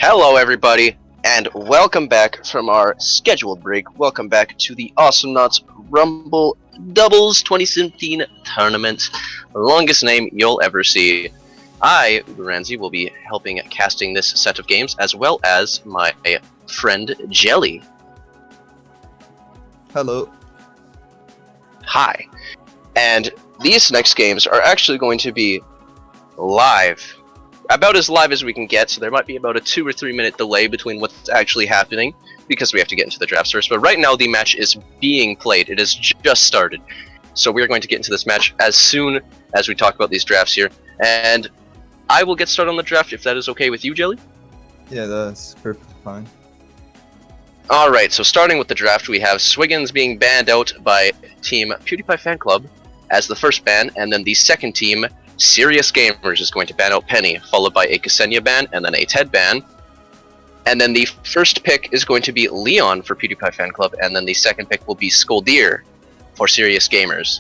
Hello, everybody, and welcome back from our scheduled break. Welcome back to the Awesomenauts Rumble Doubles 2017 tournament, the longest name you'll ever see. I, Uberanzi, will be helping casting this set of games, as well as my friend Jelly. Hello. Hi. And these next games are actually going to be live. About as live as we can get, so there might be about a 2 or 3 minute delay between what's actually happening, because we have to get into the drafts first. But right now the match is being played. It has just started. So we are going to get into this match as soon as we talk about these drafts here. And I will get started on the draft if that is okay with you, Jelly? Yeah, that's perfectly fine. Alright, so starting with the draft, we have Swiggins being banned out by Team Pewdiepie Fanclub as the first ban, and then the second team, Serious Gamers, is going to ban out Penny, followed by a Ksenia ban, and then a Ted ban. And then the first pick is going to be Leon for Pewdiepie Fanclub, and then the second pick will be Skoldir for Serious Gamers.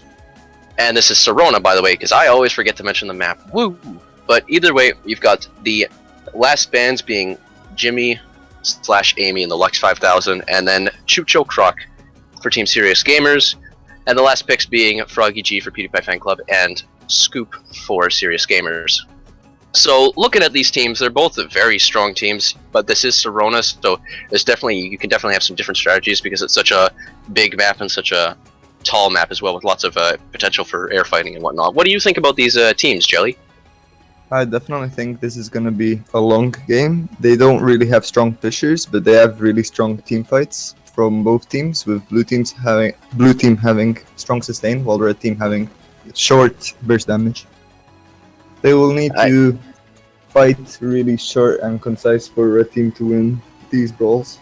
And this is Serona, by the way, because I always forget to mention the map. Woo! But either way, we've got the last bans being Jimmy/Amy in the Lux 5000, and then Chucho Croc for Team Serious Gamers, and the last picks being Froggy G for Pewdiepie Fanclub and Scoop for Serious Gamers. So looking at these teams, they're both very strong teams, but this is Serona, so you can definitely have some different strategies because it's such a big map and such a tall map as well, with lots of potential for air fighting and whatnot. What do you think about these teams, Jelly? I definitely think this is gonna be a long game. They don't really have strong pushers, but they have really strong team fights from both teams, with blue team having strong sustain, while red team having short burst damage. They will need to fight really short and concise for red team to win these brawls.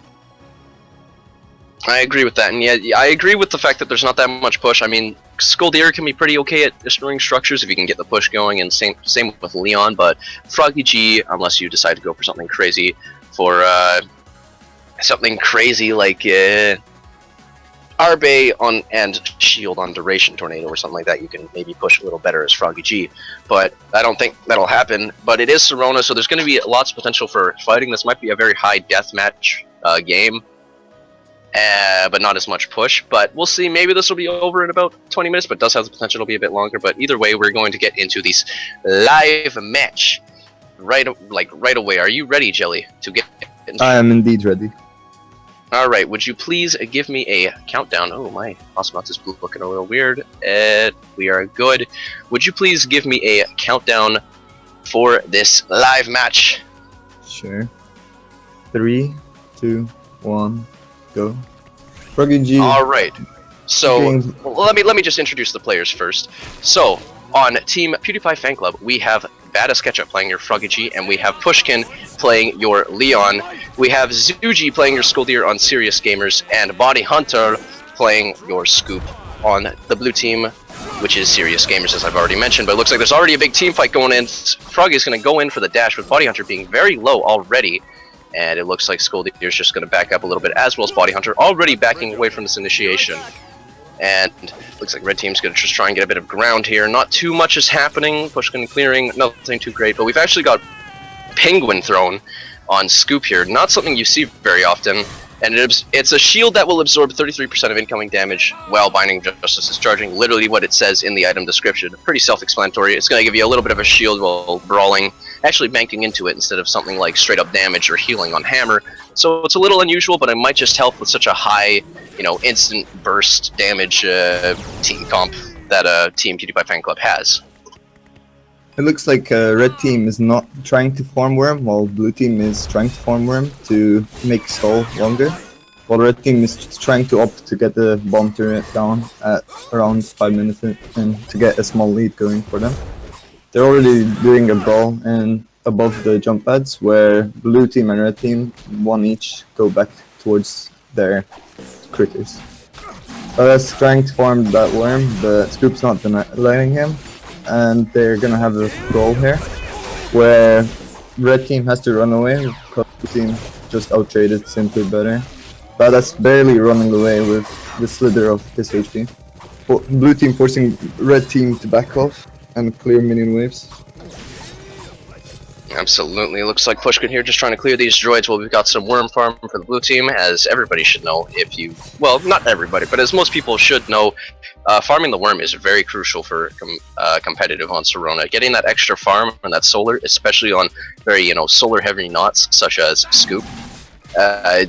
I agree with that, and yeah, I agree with the fact that there's not that much push. I mean, Skoldir can be pretty okay at destroying structures if you can get the push going, and same with Leon, but Froggy G, unless you decide to go for something crazy, like Arbe on and Shield on Duration Tornado or something like that, you can maybe push a little better as Froggy G, but I don't think that'll happen. But it is Serona, so there's going to be lots of potential for fighting. This might be a very high deathmatch game, but not as much push. But we'll see. Maybe this will be over in about 20 minutes, but does have the potential to be a bit longer. But either way, we're going to get into this live match right away. Are you ready, Jelly, to get into? I am indeed ready. Alright, would you please give me a countdown? Oh, my Awesomenauts is looking a little weird. We are good. Would you please give me a countdown for this live match? Sure. 3, 2, 1, go. Froggy G. Alright. So, let me just introduce the players first. So, on Team Pewdiepie Fanclub, we have Badass Ketchup playing your Froggy G, and we have Pushkin playing your Leon. We have Zuji playing your Skoldir on Serious Gamers, and Body Hunter playing your Scoop on the blue team, which is Serious Gamers, as I've already mentioned. But it looks like there's already a big team fight going in. Froggy's going to go in for the dash, with Body Hunter being very low already, and it looks like Skoldir's just going to back up a little bit, as well as Body Hunter, already backing away from this initiation. And looks like red team's going to just try and get a bit of ground here. Not too much is happening. Pushkin clearing, nothing too great. But we've actually got Penguin thrown on Scoop here. Not something you see very often. And it's a shield that will absorb 33% of incoming damage while Binding Justice is charging. Literally what it says in the item description. Pretty self-explanatory. It's going to give you a little bit of a shield while brawling. Actually banking into it instead of something like straight up damage or healing on Hammer. So it's a little unusual, but it might just help with such a high, instant burst damage team comp that Team Pewdiepie Fanclub has. It looks like red team is not trying to farm worm, while blue team is trying to farm worm to make stall longer. While red team is trying to opt to get the bomb turret down at around 5 minutes and to get a small lead going for them. They're already doing a brawl and above the jump pads, where blue team and red team, one each, go back towards their critters. Badass trying to farm that worm, but Scoop's not letting him, and they're gonna have a brawl here, where red team has to run away because blue team just out-traded simply better. Badass barely running away with the slither of his HP. Blue team forcing red team to back off and clear minion waves. Absolutely. Looks like Pushkin here just trying to clear these droids while we've got some worm farm for the blue team, as everybody should know if you... Well, not everybody, but as most people should know, farming the worm is very crucial for competitive on Serona. Getting that extra farm and that solar, especially on very, solar-heavy knots, such as Scoop,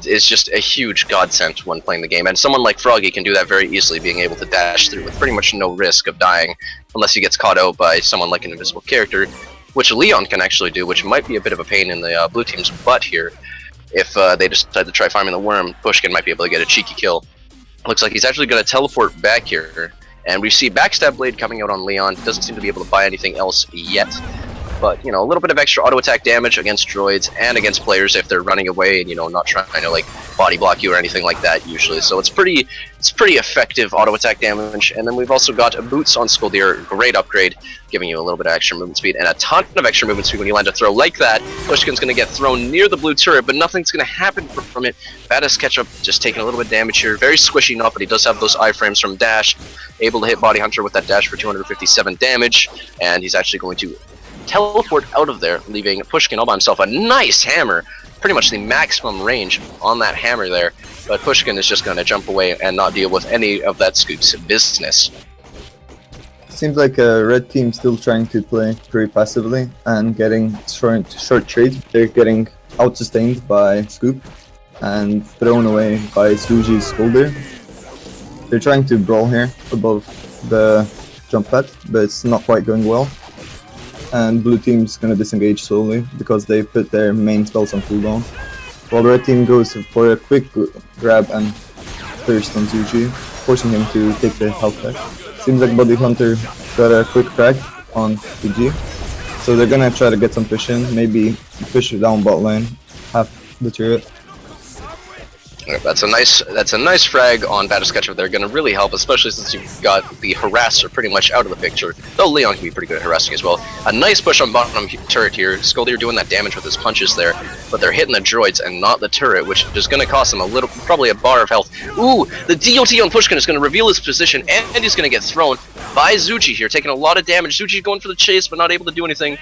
is just a huge godsend when playing the game. And someone like Froggy can do that very easily, being able to dash through with pretty much no risk of dying, unless he gets caught out by someone like an invisible character, which Leon can actually do, which might be a bit of a pain in the blue team's butt here. If they decide to try farming the worm, Pushkin might be able to get a cheeky kill. Looks like he's actually going to teleport back here, and we see Backstab Blade coming out on Leon. Doesn't seem to be able to buy anything else yet, but a little bit of extra auto attack damage against droids and against players if they're running away and not trying to like body block you or anything like that usually. So it's pretty effective auto attack damage. And then we've also got Boots on Skoldir, great upgrade, giving you a little bit of extra movement speed and a ton of extra movement speed when you land a throw like that. Pushkin's going to get thrown near the blue turret, but nothing's going to happen from it. Badass Ketchup just taking a little bit of damage here, very squishy enough, but he does have those iframes from dash, able to hit Body Hunter with that dash for 257 damage, and he's actually going to teleport out of there, leaving Pushkin all by himself. A nice hammer, pretty much the maximum range on that hammer there, but Pushkin is just going to jump away and not deal with any of that Scoop's business. Seems like red team still trying to play very passively and getting short trades. They're getting out-sustained by Scoop and thrown away by Zuji's Skoldir. They're trying to brawl here above the jump pad, but it's not quite going well. And blue team's gonna disengage slowly because they put their main spells on cooldown. While the red team goes for a quick grab and thirst on Zuji, forcing him to take the health back. Seems like Body Hunter got a quick frag on Zuji, so they're gonna try to get some push in, maybe push it down bot lane, half the turret. That's a nice frag on Badass Ketchup. They're going to really help, especially since you've got the harasser pretty much out of the picture. Though Leon can be pretty good at harassing as well. A nice push on bottom turret here. Skoldir doing that damage with his punches there, but they're hitting the droids and not the turret, which is going to cost them probably a bar of health. Ooh, the DOT on Pushkin is going to reveal his position, and he's going to get thrown by Zuji here, taking a lot of damage. Zuji going for the chase, but not able to do anything.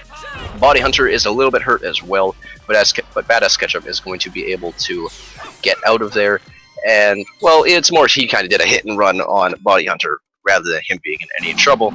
Body Hunter is a little bit hurt as well, but Badass Ketchup is going to be able to get out of there, and well, it's more he kind of did a hit and run on Body Hunter rather than him being in any trouble.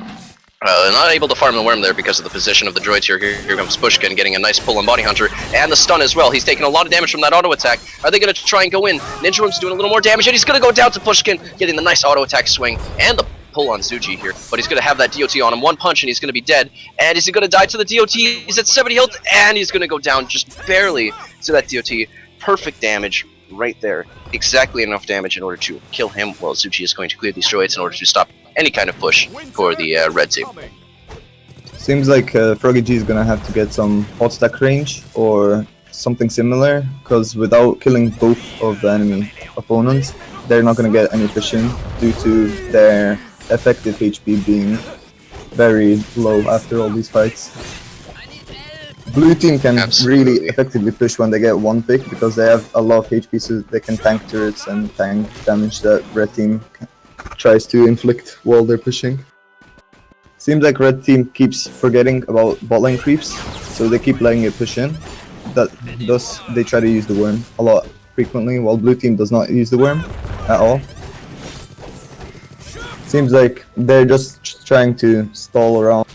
Not able to farm the worm there because of the position of the droids here. Here comes Pushkin getting a nice pull on Body Hunter and the stun as well. He's taking a lot of damage from that auto attack. Are they going to try and go in? Ninja Worm's doing a little more damage, and he's going to go down to Pushkin, getting the nice auto attack swing and the pull on Zuji here, but he's going to have that DOT on him. One punch and he's going to be dead. And is he going to die to the DOT? He's at 70 health, and he's going to go down just barely to that DOT. Perfect damage right there. Exactly enough damage in order to kill him, while Zuji is going to clear these droids in order to stop any kind of push for the red team. Seems like Froggy G is going to have to get some hot stack range or something similar, because without killing both of the enemy opponents, they're not going to get any push in due to their effective HP being very low after all these fights. Blue team can really effectively push when they get one pick because they have a lot of HP, so they can tank turrets and tank damage that red team tries to inflict while they're pushing. Seems like red team keeps forgetting about bot lane creeps, so they keep letting it push in. Thus, they try to use the worm a lot frequently, while blue team does not use the worm at all. Seems like they're just trying to stall around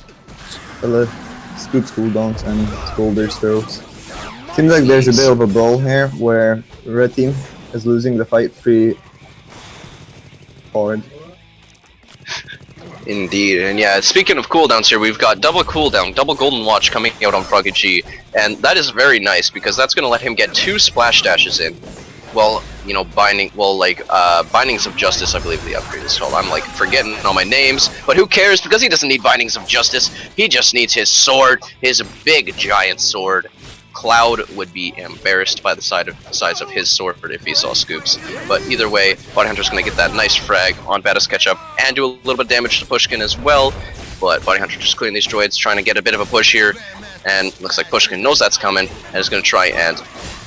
Scoop's cooldowns and Skoldir's throws. Seems like there's a bit of a brawl here where the red team is losing the fight pretty hard. Indeed, and yeah, speaking of cooldowns here, we've got double cooldown, double golden watch coming out on Froggy G, and that is very nice because that's going to let him get 2 splash dashes in. Well, Bindings of Justice, I believe the upgrade is called. I'm like forgetting all my names, but who cares, because he doesn't need Bindings of Justice. He just needs his sword, his big giant sword. Cloud would be embarrassed by the size of his sword if he saw Scoops. But either way, Body Hunter's going to get that nice frag on Badass Ketchup and do a little bit of damage to Pushkin as well. But Body Hunter just clearing these droids, trying to get a bit of a push here. And looks like Pushkin knows that's coming and is going to try and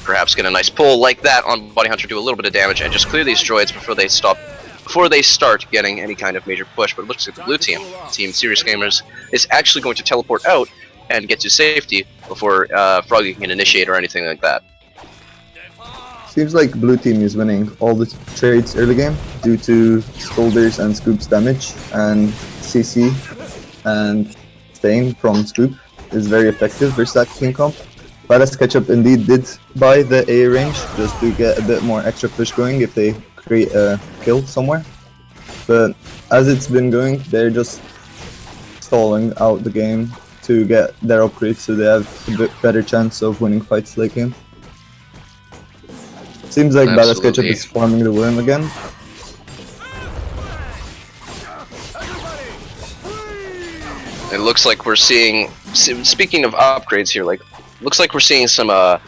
perhaps get a nice pull like that on Body Hunter, do a little bit of damage, and just clear these droids before they start getting any kind of major push. But it looks like the blue team, Team Serious Gamers, is actually going to teleport out and get to safety, before Froggy can initiate or anything like that. Seems like blue team is winning all the trades early game due to Scolders and Scoop's damage, and CC and Stain from Scoop is very effective versus that team comp. Badass Ketchup indeed did buy the A range just to get a bit more extra push going if they create a kill somewhere. But as it's been going, they're just stalling out the game to get their upgrades so they have a bit better chance of winning fights late game. Seems like Badass Ketchup is farming the worm again. It looks like we're seeing, speaking of upgrades here, like, looks like we're seeing some, or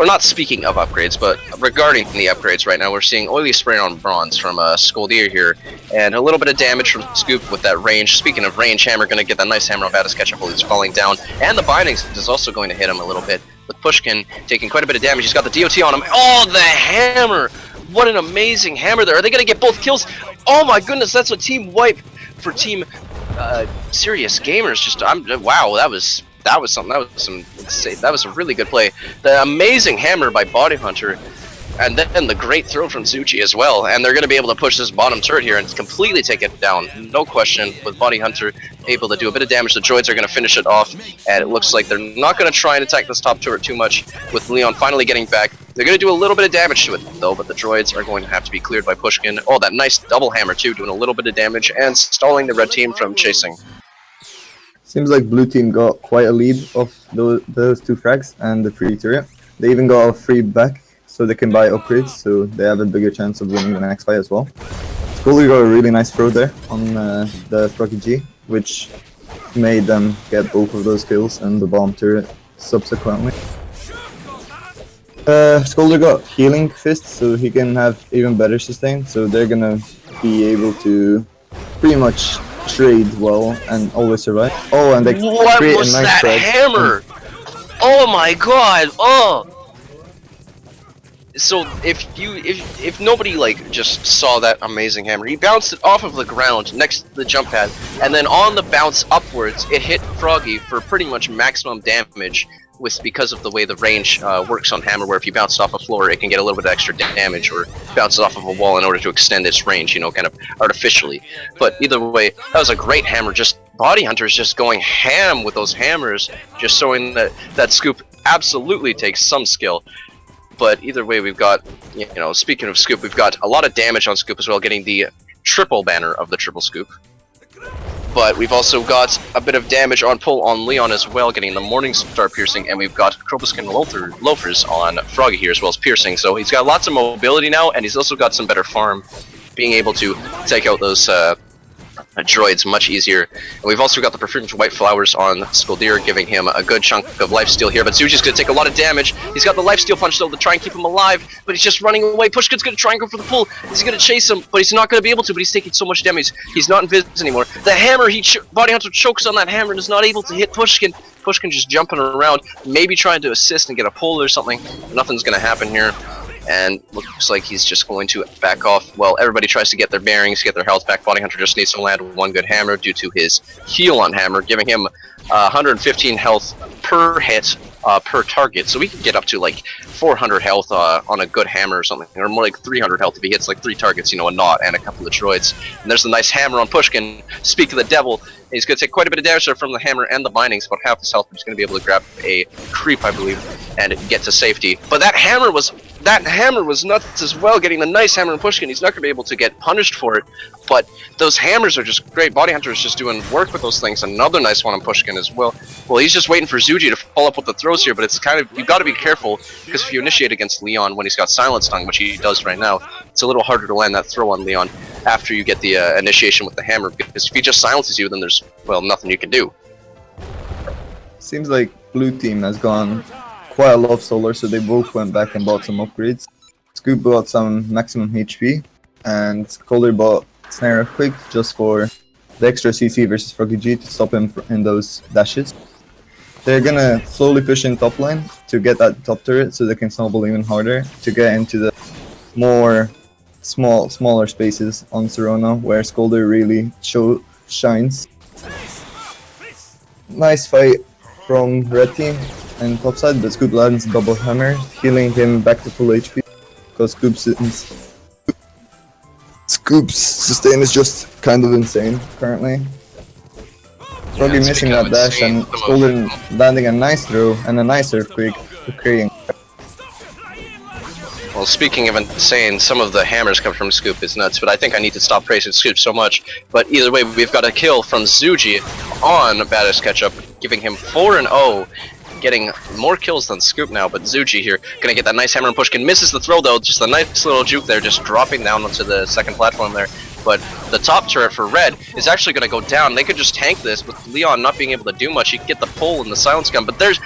not speaking of upgrades, but regarding the upgrades right now, we're seeing Oily Spray on Bronze from Skoldir here, and a little bit of damage from Scoop with that range. Speaking of range, Hammer gonna get that nice hammer on Badass Ketchup while he's falling down, and the Bindings is also going to hit him a little bit, with Pushkin taking quite a bit of damage. He's got the DOT on him. Oh, the hammer! What an amazing hammer there. Are they gonna get both kills? Oh my goodness, that's a team wipe for Team Serious Gamers. Just, wow, that was something. That was a really good play. The amazing hammer by Body Hunter, and then the great throw from Zuchi as well. And they're going to be able to push this bottom turret here and completely take it down. No question, with Body Hunter able to do a bit of damage. The droids are going to finish it off, and it looks like they're not going to try and attack this top turret too much. With Leon finally getting back, they're going to do a little bit of damage to it though, but the droids are going to have to be cleared by Pushkin. Oh, that nice double hammer too, doing a little bit of damage and stalling the red team from chasing. Seems like blue team got quite a lead of those two frags and the free turret. They even got a free back so they can buy upgrades, so they have a bigger chance of winning the next fight as well. Scully got a really nice throw there on the Froggy G, which made them get both of those kills and the bomb turret subsequently. Scolder got healing fists, so he can have even better sustain, so they're gonna be able to pretty much trade well and always survive. Oh, and they create a nice that hammer? Oh my god! Oh. So if nobody like just saw that amazing hammer, he bounced it off of the ground next to the jump pad, and then on the bounce upwards, it hit Froggy for pretty much maximum damage. Because of the way the range works on hammer, where if you bounce it off a floor, it can get a little bit of extra damage, or bounce it off of a wall in order to extend its range, you know, kind of artificially. But either way, that was a great hammer. Just Body Hunter's just going ham with those hammers, just showing that Scoop absolutely takes some skill. But either way, we've got, you know, speaking of Scoop, we've got a lot of damage on Scoop as well, getting the triple banner of the triple Scoop. But we've also got a bit of damage on pull on Leon as well, getting the Morningstar piercing, and we've got Kroboskin loafers on Froggy here as well as piercing. So he's got lots of mobility now, and he's also got some better farm, being able to take out those droids much easier. And we've also got the perfumed white flowers on Skoldir, giving him a good chunk of lifesteal here. But Zuji's going to take a lot of damage. He's got the lifesteal punch though to try and keep him alive, but he's just running away. Pushkin's going to try and go for the pull. He's going to chase him, but he's not going to be able to. But he's taking so much damage. He's not invis anymore. The hammer, Body Hunter chokes on that hammer and is not able to hit Pushkin. Pushkin just jumping around, maybe trying to assist and get a pull or something. Nothing's going to happen here. And looks like he's just going to back off. Well, everybody tries to get their bearings, get their health back. Body Hunter just needs to land one good hammer due to his heal on hammer, giving him 115 health per hit per target. So we can get up to like 400 health on a good hammer or something, or more like 300 health if he hits like 3 targets, you know, a knot and a couple of droids. And there's a nice hammer on Pushkin. Speak of the devil. He's going to take quite a bit of damage there from the hammer and the bindings, about half his health. He's going to be able to grab a creep, I believe, and get to safety. But that hammer was nuts as well, getting the nice hammer on Pushkin. He's not going to be able to get punished for it, but those hammers are just great. Body Hunter is just doing work with those things. Another nice one on Pushkin as well. Well, he's just waiting for Zuji to follow up with the throws here, but it's kind of, you've got to be careful, because if you initiate against Leon when he's got Silence Tongue, which he does right now, it's a little harder to land that throw on Leon after you get the initiation with the hammer, because if he just silences you, then there's, well, nothing you can do. Seems like blue team has gone quite a lot of solar, so they both went back and bought some upgrades. Scoop bought some maximum HP, and Calder bought Snare Quick just for the extra CC versus Froggy G to stop him in those dashes. They're gonna slowly push in top line to get that top turret so they can snowball even harder to get into the more smaller spaces on Serona where Scolder really shines. Nice fight from red team. and topside, but Scoop lands double hammer, healing him back to full HP. Because Scoop's sustain is just kind of insane currently. Froggy missing that dash and Scolder landing a nice throw and a nice earthquake for creating. Well, speaking of insane, some of the hammers come from Scoop is nuts, but I think I need to stop praising Scoop so much. But either way, we've got a kill from Zuji on Badass Ketchup, giving him 4-0, getting more kills than Scoop now, but Zuji here gonna get that nice hammer and pushkin. Misses the throw though, just a nice little juke there, just dropping down onto the second platform there. But the top turret for Red is actually gonna go down. They could just tank this with Leon not being able to do much. He could get the pull and the silence gun, but there's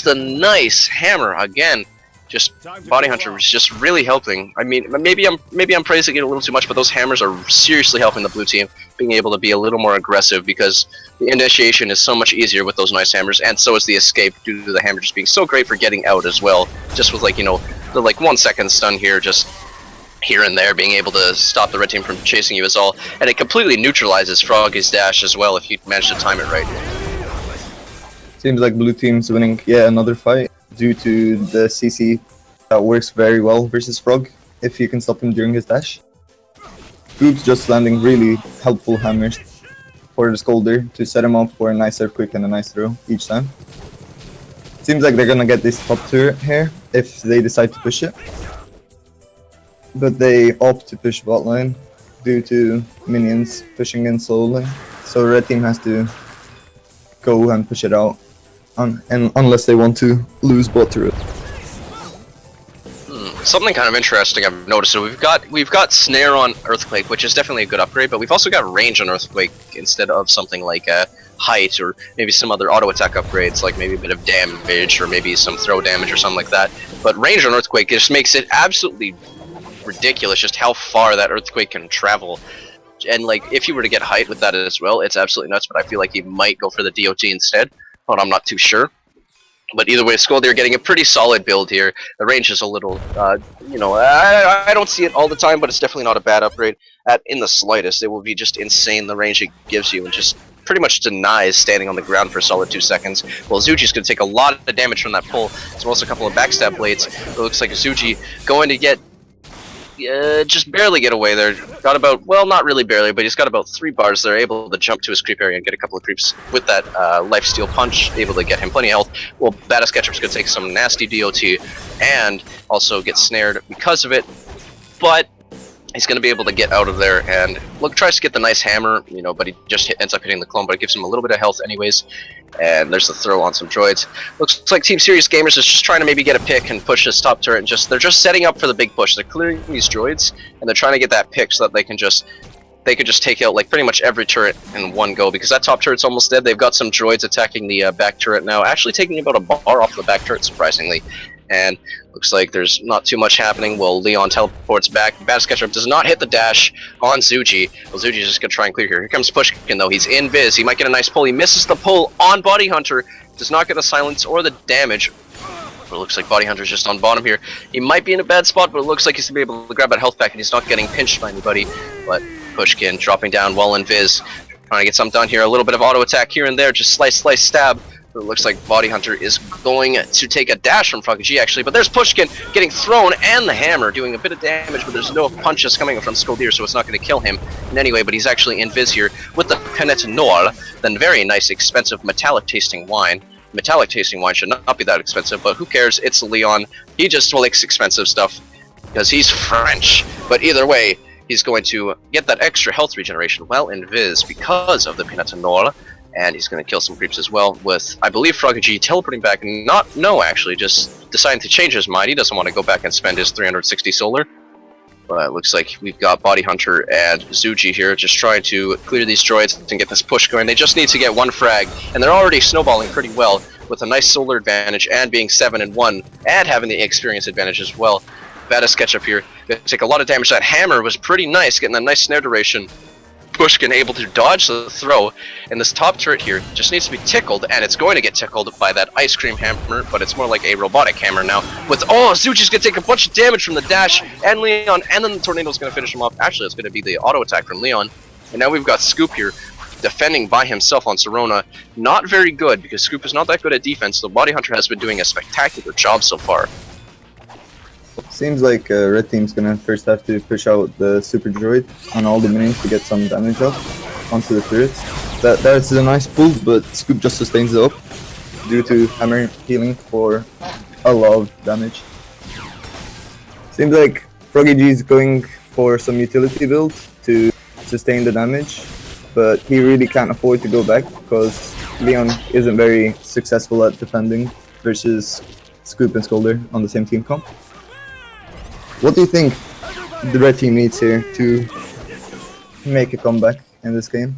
the nice hammer again. Just Body Hunter was just really helping. I mean, maybe I'm praising it a little too much, but those hammers are seriously helping the blue team being able to be a little more aggressive because the initiation is so much easier with those nice hammers, and so is the escape due to the hammer just being so great for getting out as well. Just with like, you know, the like 1 second stun here, just here and there, being able to stop the red team from chasing you is all, and it completely neutralizes Froggy's dash as well if you manage to time it right. Seems like blue team's winning yet another fight due to the CC that works very well versus Frog if you can stop him during his dash. Scoop's just landing really helpful hammers for the Scolder to set him up for a nice earthquake and a nice throw each time. Seems like they're gonna get this top turret here if they decide to push it. But they opt to push bot lane due to minions pushing in slowly. So red team has to go and push it out. And unless they want to lose bot turret. Something kind of interesting I've noticed. So we've got Snare on Earthquake, which is definitely a good upgrade, but we've also got Range on Earthquake instead of something like Height or maybe some other auto attack upgrades, like maybe a bit of damage or maybe some throw damage or something like that. But Range on Earthquake just makes it absolutely ridiculous just how far that Earthquake can travel. And like if you were to get Height with that as well, it's absolutely nuts, but I feel like he might go for the DOT instead. But I'm not too sure. But either way, Scolder getting a pretty solid build here. The range is a little, you know, I don't see it all the time, but it's definitely not a bad upgrade in the slightest. It will be just insane the range it gives you and just pretty much denies standing on the ground for a solid 2 seconds. Well, Zuji's going to take a lot of damage from that pull, as well as a couple of backstab blades. It looks like Zuji going to get just barely get away there. Got about, well, not really barely, but he's got about 3 bars there, able to jump to his creep area and get a couple of creeps with that lifesteal punch, able to get him plenty of health. Well, Badass Ketchup's going to take some nasty DOT and also get snared because of it, but he's going to be able to get out of there and tries to get the nice hammer, you know, but he just ends up hitting the clone, but it gives him a little bit of health anyways. And there's the throw on some droids. Looks like Team Serious Gamers is just trying to maybe get a pick and push this top turret, and they're just setting up for the big push. They're clearing these droids and they're trying to get that pick so that they could just take out like pretty much every turret in one go, because that top turret's almost dead. They've got some droids attacking the back turret now, actually taking about a bar off the back turret, surprisingly. And looks like there's not too much happening. Well, Leon teleports back. Badass Ketchup does not hit the dash on Zuji. Well, Zuji's just going to try and clear here. Here comes Pushkin, though. He's in Viz. He might get a nice pull. He misses the pull on Body Hunter. Does not get the silence or the damage. But it looks like Body Hunter's just on bottom here. He might be in a bad spot, but it looks like he's going to be able to grab that health back, and he's not getting pinched by anybody. But Pushkin dropping down while in Viz. Trying to get something done here. A little bit of auto attack here and there. Just slice, slice, stab. But it looks like Body Hunter is going to take a dash from Froggy G, actually. But there's Pushkin getting thrown and the hammer doing a bit of damage, but there's no punches coming from Scolder, so it's not going to kill him in any way. But he's actually in Viz here with the Canette Noir, then very nice, expensive metallic tasting wine. Metallic tasting wine should not be that expensive, but who cares? It's Leon. He just likes expensive stuff because he's French. But either way, he's going to get that extra health regeneration well in Viz because of the Canette Noir. And he's going to kill some creeps as well with, I believe, Froggy G teleporting back. Actually, just deciding to change his mind. He doesn't want to go back and spend his 360 solar. But it looks like we've got Body Hunter and Zuji here just trying to clear these droids and get this push going. They just need to get 1 frag, and they're already snowballing pretty well with a nice solar advantage and being 7-1 and having the experience advantage as well. Badass Ketchup here. They take a lot of damage. That hammer was pretty nice, getting that nice snare duration. Pushkin able to dodge the throw, and this top turret here just needs to be tickled, and it's going to get tickled by that ice cream hammer, but it's more like a robotic hammer now. With Zuji's gonna take a bunch of damage from the dash and Leon, and then the tornado's gonna finish him off. Actually, it's gonna be the auto attack from Leon, and now we've got Scoop here defending by himself on Serona. Not very good, because Scoop is not that good at defense. The Body Hunter has been doing a spectacular job so far. Seems like Red Team's gonna first have to push out the Super Droid on all the minions to get some damage up onto the turrets. That's a nice pull, but Scoop just sustains it up due to hammer healing for a lot of damage. Seems like Froggy G is going for some utility build to sustain the damage, but he really can't afford to go back because Leon isn't very successful at defending versus Scoop and Scolder on the same team comp. What do you think the Red Team needs here to make a comeback in this game?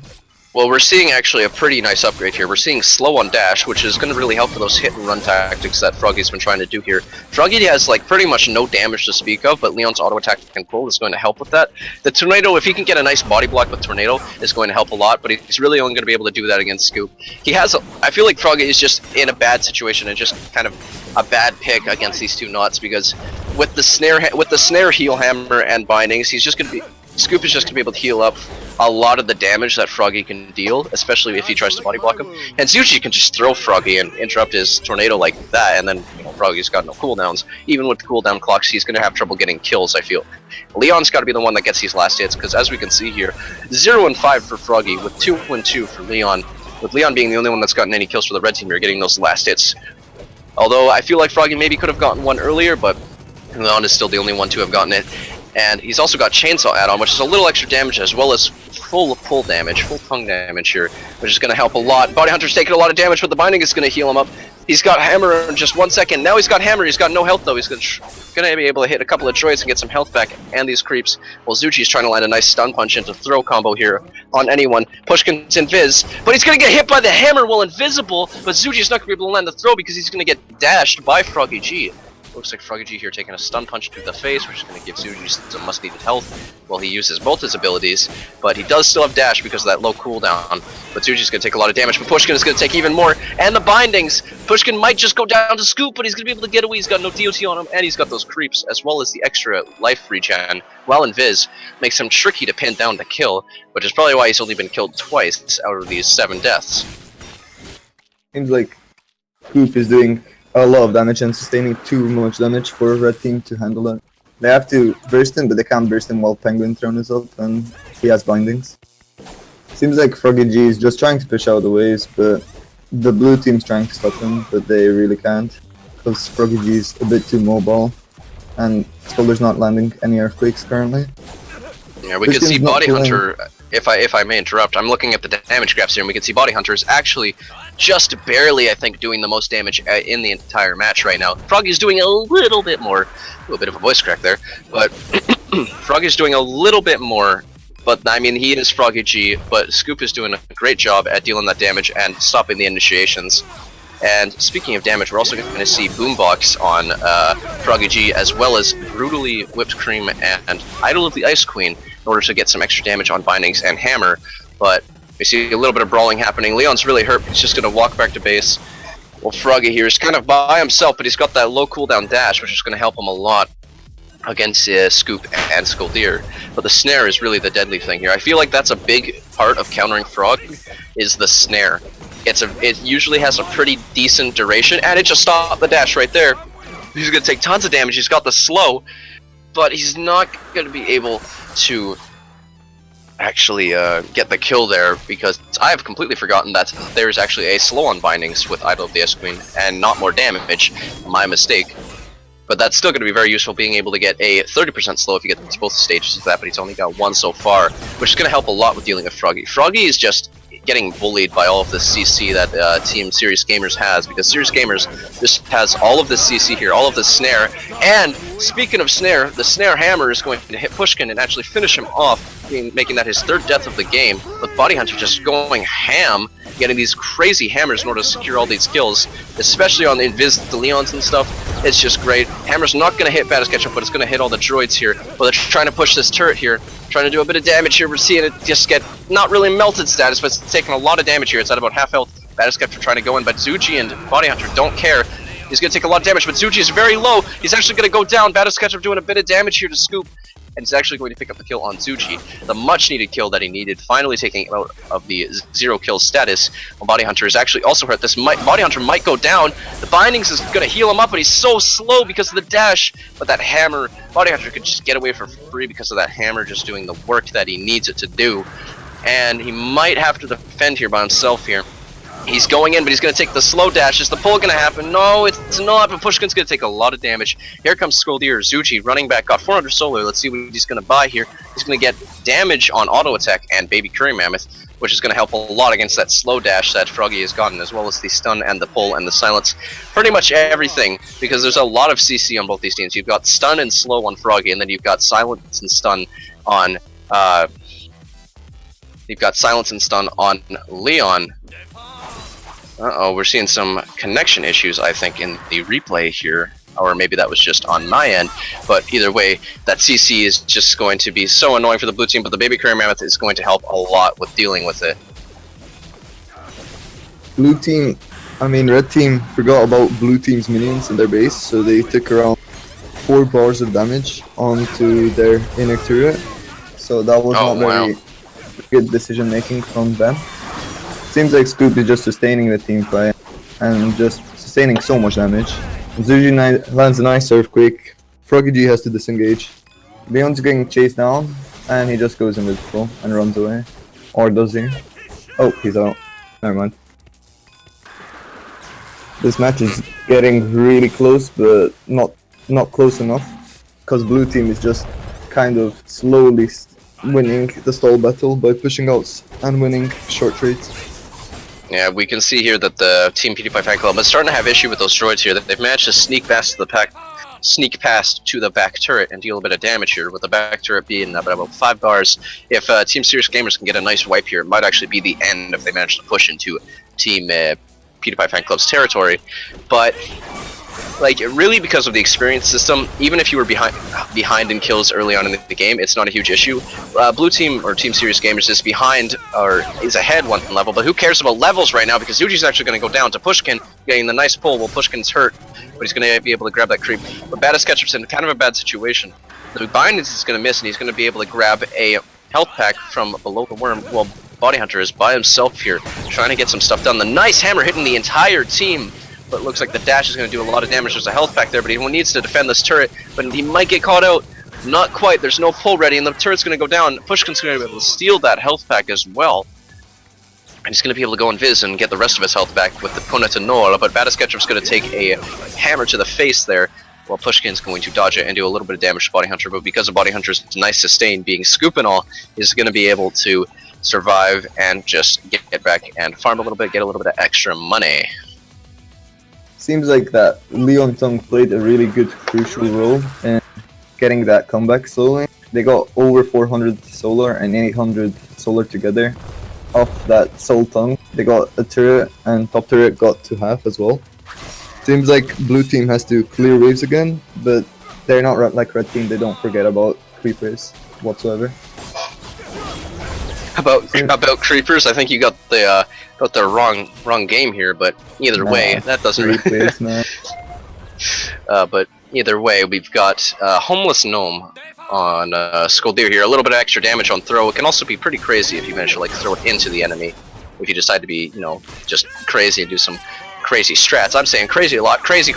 Well, we're seeing actually a pretty nice upgrade here. We're seeing slow on dash, which is going to really help for those hit and run tactics that Froggy's been trying to do here. Froggy has like pretty much no damage to speak of, but Leon's auto attack control is going to help with that. The Tornado, if he can get a nice body block with Tornado, is going to help a lot, but he's really only going to be able to do that against Scoop. He has, I feel like Froggy is just in a bad situation and just kind of a bad pick against these two nuts, because with the snare heal hammer and bindings, he's just going to be, Scoop is just going to be able to heal up a lot of the damage that Froggy can deal, especially if he tries to body block him. And Zuchi can just throw Froggy and interrupt his Tornado like that, and then Froggy's got no cooldowns. Even with the cooldown clocks, he's going to have trouble getting kills, I feel. Leon's got to be the one that gets these last hits, because as we can see here, 0 and 5 for Froggy, with 2 and 2 for Leon. With Leon being the only one that's gotten any kills for the Red Team here, getting those last hits. Although I feel like Froggy maybe could have gotten one earlier, but Leon is still the only one to have gotten it. And he's also got Chainsaw add-on, which is a little extra damage, as well as full pull damage, full tongue damage here, which is going to help a lot. Body Hunter's taking a lot of damage, but the binding is going to heal him up. He's got Hammer in just 1 second. Now he's got Hammer. He's got no health, though. He's going to be able to hit a couple of droids and get some health back, and these creeps. While Zuchi's trying to land a nice stun punch into throw combo here on anyone. Pushkin's invis, but he's going to get hit by the Hammer while invisible, but Zuchi's not going to be able to land the throw because he's going to get dashed by Froggy G. Looks like Froggy G here taking a stun punch to the face, which is going to give Zuji some much-needed health while he uses both his abilities. But he does still have dash because of that low cooldown. But Zuji's going to take a lot of damage, but Pushkin is going to take even more. And the bindings! Pushkin might just go down to Scoop, but he's going to be able to get away. He's got no DOT on him, and he's got those creeps, as well as the extra life regen. While invis makes him tricky to pin down to kill, which is probably why he's only been killed twice out of these 7 deaths. Seems like Scoop is doing a lot of damage and sustaining too much damage for a Red Team to handle it. They have to burst him, but they can't burst him while Penguin Throne is up and he has bindings. Seems like Froggy G is just trying to push out the waves, but the blue team's trying to stop him, but they really can't. Because Froggy G is a bit too mobile, and Scolder's not landing any earthquakes currently. Yeah, we can see Body Hunter, if I may interrupt, I'm looking at the damage graphs here, and we can see Body Hunter is actually just barely, I think, doing the most damage in the entire match right now. Froggy's doing a little bit more, a little bit of a voice crack there, but Froggy's doing a little bit more, but I mean, he is Froggy G, but Scoop is doing a great job at dealing that damage and stopping the initiations. And speaking of damage, we're also going to see Boombox on Froggy G, as well as Brutally Whipped Cream and Idol of the Ice Queen, in order to get some extra damage on Bindings and Hammer. But we see a little bit of brawling happening. Leon's really hurt. He's just going to walk back to base. Well, Froggy here is kind of by himself, but he's got that low cooldown dash, which is going to help him a lot against Scoop and Scolder. But the snare is really the deadly thing here. I feel like that's a big part of countering Frog, is the snare. It usually has a pretty decent duration, and it just stopped the dash right there. He's going to take tons of damage. He's got the slow, but he's not going to be able to actually get the kill there, because I have completely forgotten that there's actually a slow on Bindings with Idol of the Ice Queen and not more damage. My mistake. But that's still going to be very useful, being able to get a 30% slow if you get both stages of that, but he's only got one so far, which is going to help a lot with dealing with Froggy. Froggy is just getting bullied by all of this CC that Team Serious Gamers has, because Serious Gamers just has all of this CC here, all of this snare, and speaking of snare, the snare hammer is going to hit Pushkin and actually finish him off, making that his 3rd death of the game, with Body Hunter just going ham, getting these crazy hammers in order to secure all these kills, especially on the Invis, the Leons and stuff. It's just great. Hammer's not going to hit Badass Ketchup, but it's going to hit all the droids here. But they're trying to push this turret here, trying to do a bit of damage here. We're seeing it just get not really melted status, but it's taking a lot of damage here. It's at about half health. Badass Ketchup trying to go in, but Zuchi and Body Hunter don't care. He's going to take a lot of damage, but Zuchi is very low. He's actually going to go down. Badass Ketchup doing a bit of damage here to Scoop. and he's actually going to pick up the kill on Zuji, the much-needed kill that he needed, finally taking him out of the 0 kill status. While Body Hunter is actually also hurt. This Body Hunter might go down. The bindings is going to heal him up, but he's so slow because of the dash. But that hammer, Body Hunter could just get away for free because of that hammer just doing the work that he needs it to do. And he might have to defend here by himself here. He's going in, but he's going to take the slow dash. Is the pull going to happen? No, it's not, but Pushkin's going to take a lot of damage. Here comes Skoldir. Zuji running back, got 400 solar. Let's see what he's going to buy here. He's going to get damage on auto attack and Baby Curry Mammoth, which is going to help a lot against that slow dash that Froggy has gotten, as well as the stun and the pull and the silence. Pretty much everything, because there's a lot of CC on both these teams. You've got stun and slow on Froggy, and then you've got silence and stun on Leon. Uh-oh, we're seeing some connection issues, I think, in the replay here. Or maybe that was just on my end. But either way, that CC is just going to be so annoying for the blue team, but the Baby Curry Mammoth is going to help a lot with dealing with it. Red team forgot about blue team's minions in their base, so they took around 4 bars of damage onto their inner turret. So that was not very good decision making from them. Seems like Scoop is just sustaining the team play and just sustaining so much damage. Zuji lands a nice earthquake. Froggy G has to disengage. Leon's getting chased down and he just goes invisible and runs away. Or does he? Oh, he's out. Never mind. This match is getting really close, but not close enough, because blue team is just kind of slowly winning the stall battle by pushing out and winning short trades. Yeah, we can see here that the Team Pewdiepie Fanclub is starting to have issue with those droids here. That they've managed to sneak past to the back turret and deal a bit of damage here, with the back turret being about 5 bars. If Team Serious Gamers can get a nice wipe here, it might actually be the end if they manage to push into Team Pewdiepie Fanclub's territory. But like, really, because of the experience system, even if you were behind in kills early on in the game, it's not a huge issue. Blue team or Team Serious Gamers is behind, or is ahead 1 level, but who cares about levels right now, because Zuji's actually going to go down to Pushkin, getting the nice pull while Pushkin's hurt, but he's going to be able to grab that creep. But Baddest Ketchup's in kind of a bad situation. The bindings is going to miss, and he's going to be able to grab a health pack from below the worm, while Body Hunter is by himself here, trying to get some stuff done. The nice hammer hitting the entire team, but it looks like the dash is going to do a lot of damage. There's a health pack there, but he needs to defend this turret, but he might get caught out. Not quite. There's no pull ready, and the turret's going to go down. Pushkin's going to be able to steal that health pack as well. And he's going to be able to go invis and get the rest of his health back with the Puna to Nola, but Baddest Ketchup's going to take a hammer to the face there, while Pushkin's going to dodge it and do a little bit of damage to Body Hunter, but because of Body Hunter's nice sustain being Scoop and all, he's going to be able to survive and just get back and farm a little bit, get a little bit of extra money. Seems like that Leon Tongue played a really good crucial role in getting that comeback slowly. They got over 400 solar and 800 solar together off that Soul Tongue. They got a turret, and top turret got to half as well. Seems like blue team has to clear waves again, but they're not like red team. They don't forget about creepers whatsoever. About creepers, I think you got the wrong game here, but either way, that doesn't really. But either way, we've got Homeless Gnome on Skoldir here. A little bit of extra damage on throw. It can also be pretty crazy if you manage to like throw it into the enemy. If you decide to be, just crazy and do some crazy strats. I'm saying crazy a lot, crazy.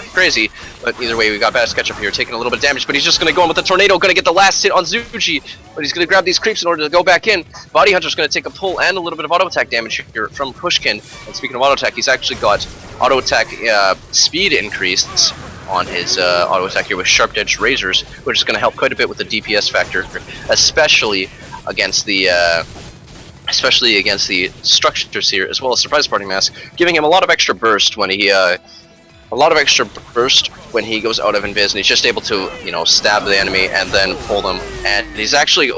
But either way, we got Baddest Ketchup here taking a little bit of damage, but he's just going to go in with the tornado, going to get the last hit on Zuji, but he's going to grab these creeps in order to go back in. Body Hunter's going to take a pull and a little bit of auto attack damage here from Pushkin. And speaking of auto attack, he's actually got auto attack speed increased on his auto attack here with Sharp Edge Razors, which is going to help quite a bit with the DPS factor, especially against the structures here, as well as Surprise Party Mask, giving him a lot of extra burst when he goes out of invis, and he's just able to, stab the enemy and then pull them. And he's actually,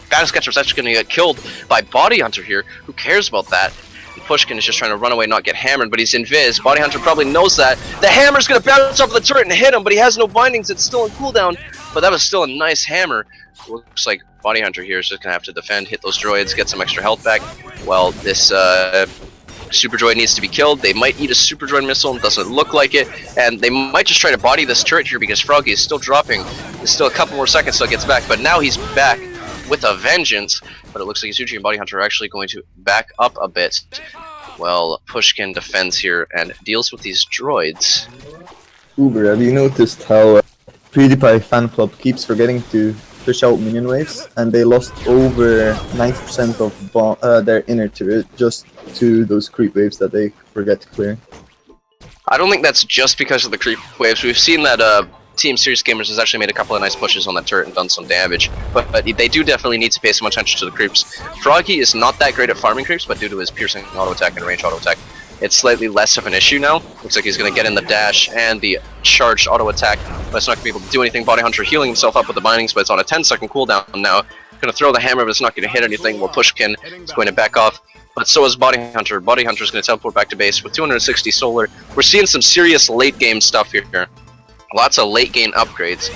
Baddest Ketchup's actually going to get killed by Body Hunter here. Who cares about that? And Pushkin is just trying to run away, not get hammered, but he's invis. Body Hunter probably knows that. The hammer's going to bounce off of the turret and hit him, but he has no bindings. It's still in cooldown, but that was still a nice hammer. Looks like Body Hunter here is just going to have to defend, hit those droids, get some extra health back, while this Super Droid needs to be killed. They might eat a Super Droid missile, doesn't look like it, and they might just try to body this turret here because Froggy is still dropping. There's still a couple more seconds till it gets back, but now he's back with a vengeance. But it looks like Zuji and Body Hunter are actually going to back up a bit. Well, Pushkin defends here and deals with these droids. Uber, have you noticed how Pewdiepie Fanclub keeps forgetting to push out minion waves, and they lost over 90% of their inner turret just to those creep waves that they forget to clear? I don't think that's just because of the creep waves. We've seen that Team Serious Gamers has actually made a couple of nice pushes on that turret and done some damage, but they do definitely need to pay some attention to the creeps. Froggy is not that great at farming creeps, but due to his piercing auto attack and range auto attack, it's slightly less of an issue now. Looks like he's going to get in the dash and the charged auto attack, but it's not going to be able to do anything. Body Hunter healing himself up with the bindings, but it's on a 10-second cooldown now. Going to throw the hammer, but it's not going to hit anything, while Pushkin is going to back off. But so is Body Hunter. Body Hunter is going to teleport back to base with 260 solar. We're seeing some serious late game stuff here. Lots of late game upgrades.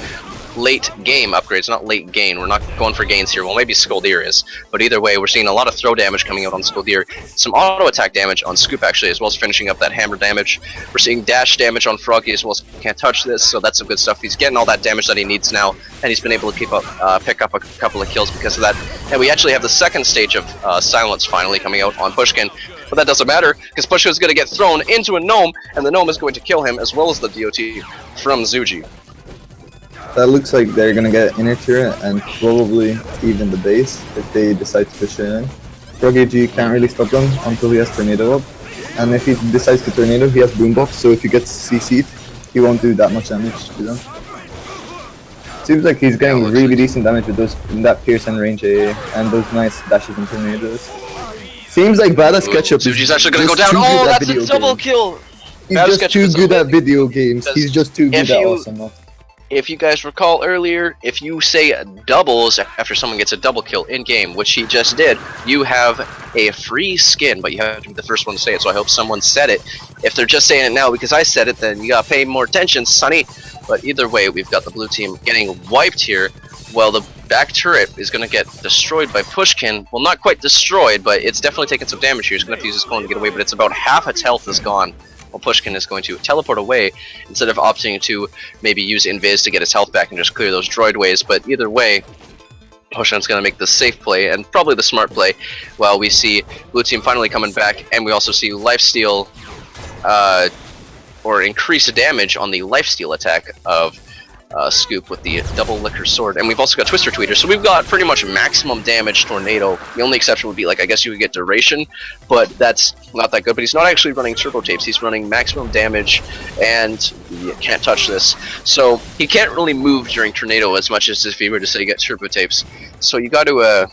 Late game upgrades, not late gain. We're not going for gains here. Well, maybe Skoldir is. But either way, we're seeing a lot of throw damage coming out on Skoldir. Some auto attack damage on Scoop, actually, as well as finishing up that hammer damage. We're seeing dash damage on Froggy as well as Can't Touch This, so that's some good stuff. He's getting all that damage that he needs now, and he's been able to pick up a couple of kills because of that. And we actually have the second stage of Silence finally coming out on Pushkin. But that doesn't matter, because Pushkin is going to get thrown into a gnome, and the gnome is going to kill him, as well as the DOT from Zuji. That looks like they're gonna get inner turret and probably even the base if they decide to push it in. Froggy G can't really stop them until he has Tornado up, and if he decides to Tornado, he has Boombox, so if he gets CC'd, he won't do that much damage to them. Seems like he's getting really decent damage with that Pierce and range AA, and those nice dashes and tornadoes. Seems like Badass Ketchup Zuji's actually gonna go down. Oh, that's a double kill! He's just too good at video games. He's just too good at Awesomenauts. If you guys recall earlier, if you say doubles after someone gets a double kill in-game, which he just did, you have a free skin, but you have to be the first one to say it, so I hope someone said it. If they're just saying it now because I said it, then you gotta pay more attention, sonny. But either way, we've got the blue team getting wiped here. Well, the back turret is gonna get destroyed by Pushkin. Well, not quite destroyed, but it's definitely taking some damage here. He's gonna have to use his clone to get away, but it's about half its health is gone. Well, Pushkin is going to teleport away instead of opting to maybe use Invis to get his health back and just clear those droid ways. But either way, Pushkin's going to make the safe play and probably the smart play, while we see blue team finally coming back, and we also see lifesteal or increase damage on the lifesteal attack of Scoop with the double liquor sword. And we've also got Twister Tweeter, so we've got pretty much maximum damage Tornado. The only exception would be, like, I guess you could get duration, but that's not that good. But he's not actually running turbo tapes, he's running maximum damage, and you can't touch this. So he can't really move during Tornado as much as if he were to say get turbo tapes. So you got to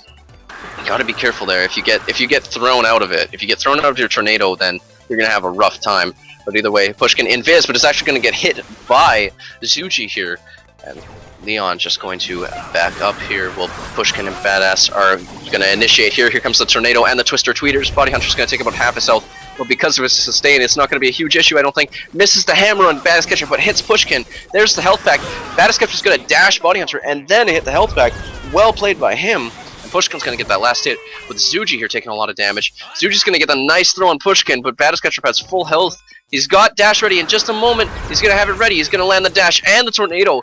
be careful there. If you get thrown out of it, if you get thrown out of your Tornado, then you're gonna have a rough time. But either way, Pushkin invis, but it's actually going to get hit by Zuji here. And Leon just going to back up here. Well, Pushkin and Badass are going to initiate here. Here comes the Tornado and the Twister Tweeters. Body Hunter's going to take about half his health. But because of his sustain, it's not going to be a huge issue, I don't think. Misses the hammer on Badass Ketchup, but hits Pushkin. There's the health pack. Badass Ketchup's going to dash Body Hunter and then hit the health pack. Well played by him. Pushkin's going to get that last hit, with Zuji here taking a lot of damage. Zuji's going to get a nice throw on Pushkin, but Badass Ketchup has full health. He's got dash ready in just a moment. He's going to have it ready. He's going to land the dash and the Tornado.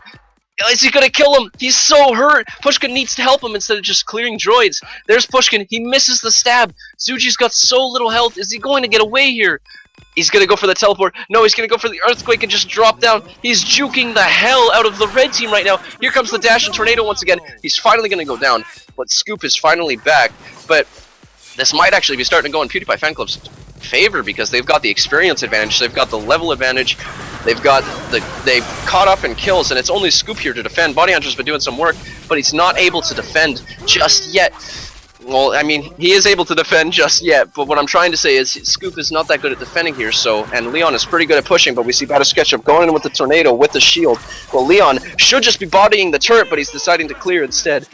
Is he going to kill him? He's so hurt. Pushkin needs to help him instead of just clearing droids. There's Pushkin. He misses the stab. Zuji's got so little health. Is he going to get away here? He's going to go for the teleport. No, he's going to go for the earthquake and just drop down. He's juking the hell out of the red team right now. Here comes the dash and Tornado once again. He's finally going to go down. But Scoop is finally back. But this might actually be starting to go in Pewdiepie Fanclub's favor, because they've got the experience advantage. They've got the level advantage. They've caught up in kills, and it's only Scoop here to defend. Body Hunter's been doing some work, but he's not able to defend just yet. Well, I mean, he is able to defend just yet, but what I'm trying to say is Scoop is not that good at defending here, and Leon is pretty good at pushing, but we see Badass Ketchup going in with the Tornado with the shield. Well, Leon should just be bodying the turret, but he's deciding to clear instead.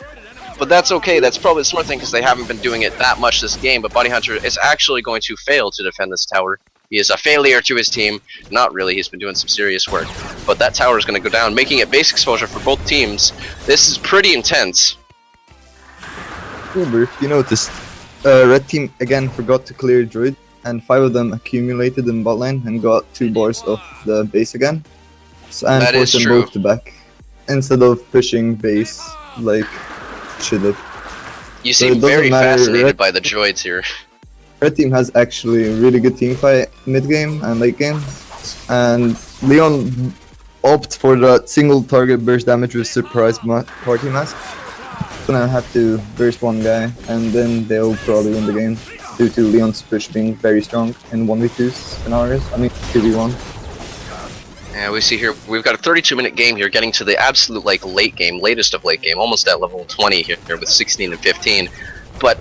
But that's okay, that's probably the smart thing, because they haven't been doing it that much this game, but Body Hunter is actually going to fail to defend this tower. He is a failure to his team. Not really, he's been doing some serious work. But that tower is going to go down, making it base exposure for both teams. This is pretty intense. Uber, if you noticed, red team again forgot to clear droid, and 5 of them accumulated in bot lane and got 2 bars of the base again. So, and That is forced them true. both to back instead of pushing base like should have. You So seem it doesn't very matter, fascinated by the droids here. Red team has actually a really good team fight mid game and late game, and Leon opt for the single target burst damage with surprise party mask. Gonna have to burst one guy, and then they'll probably win the game due to Leon's push being very strong in 1v2 scenarios. I mean 2v1. Yeah, we see here, we've got a 32-minute game here, getting to the absolute late game, latest of late game, almost at level 20 here with 16 and 15. But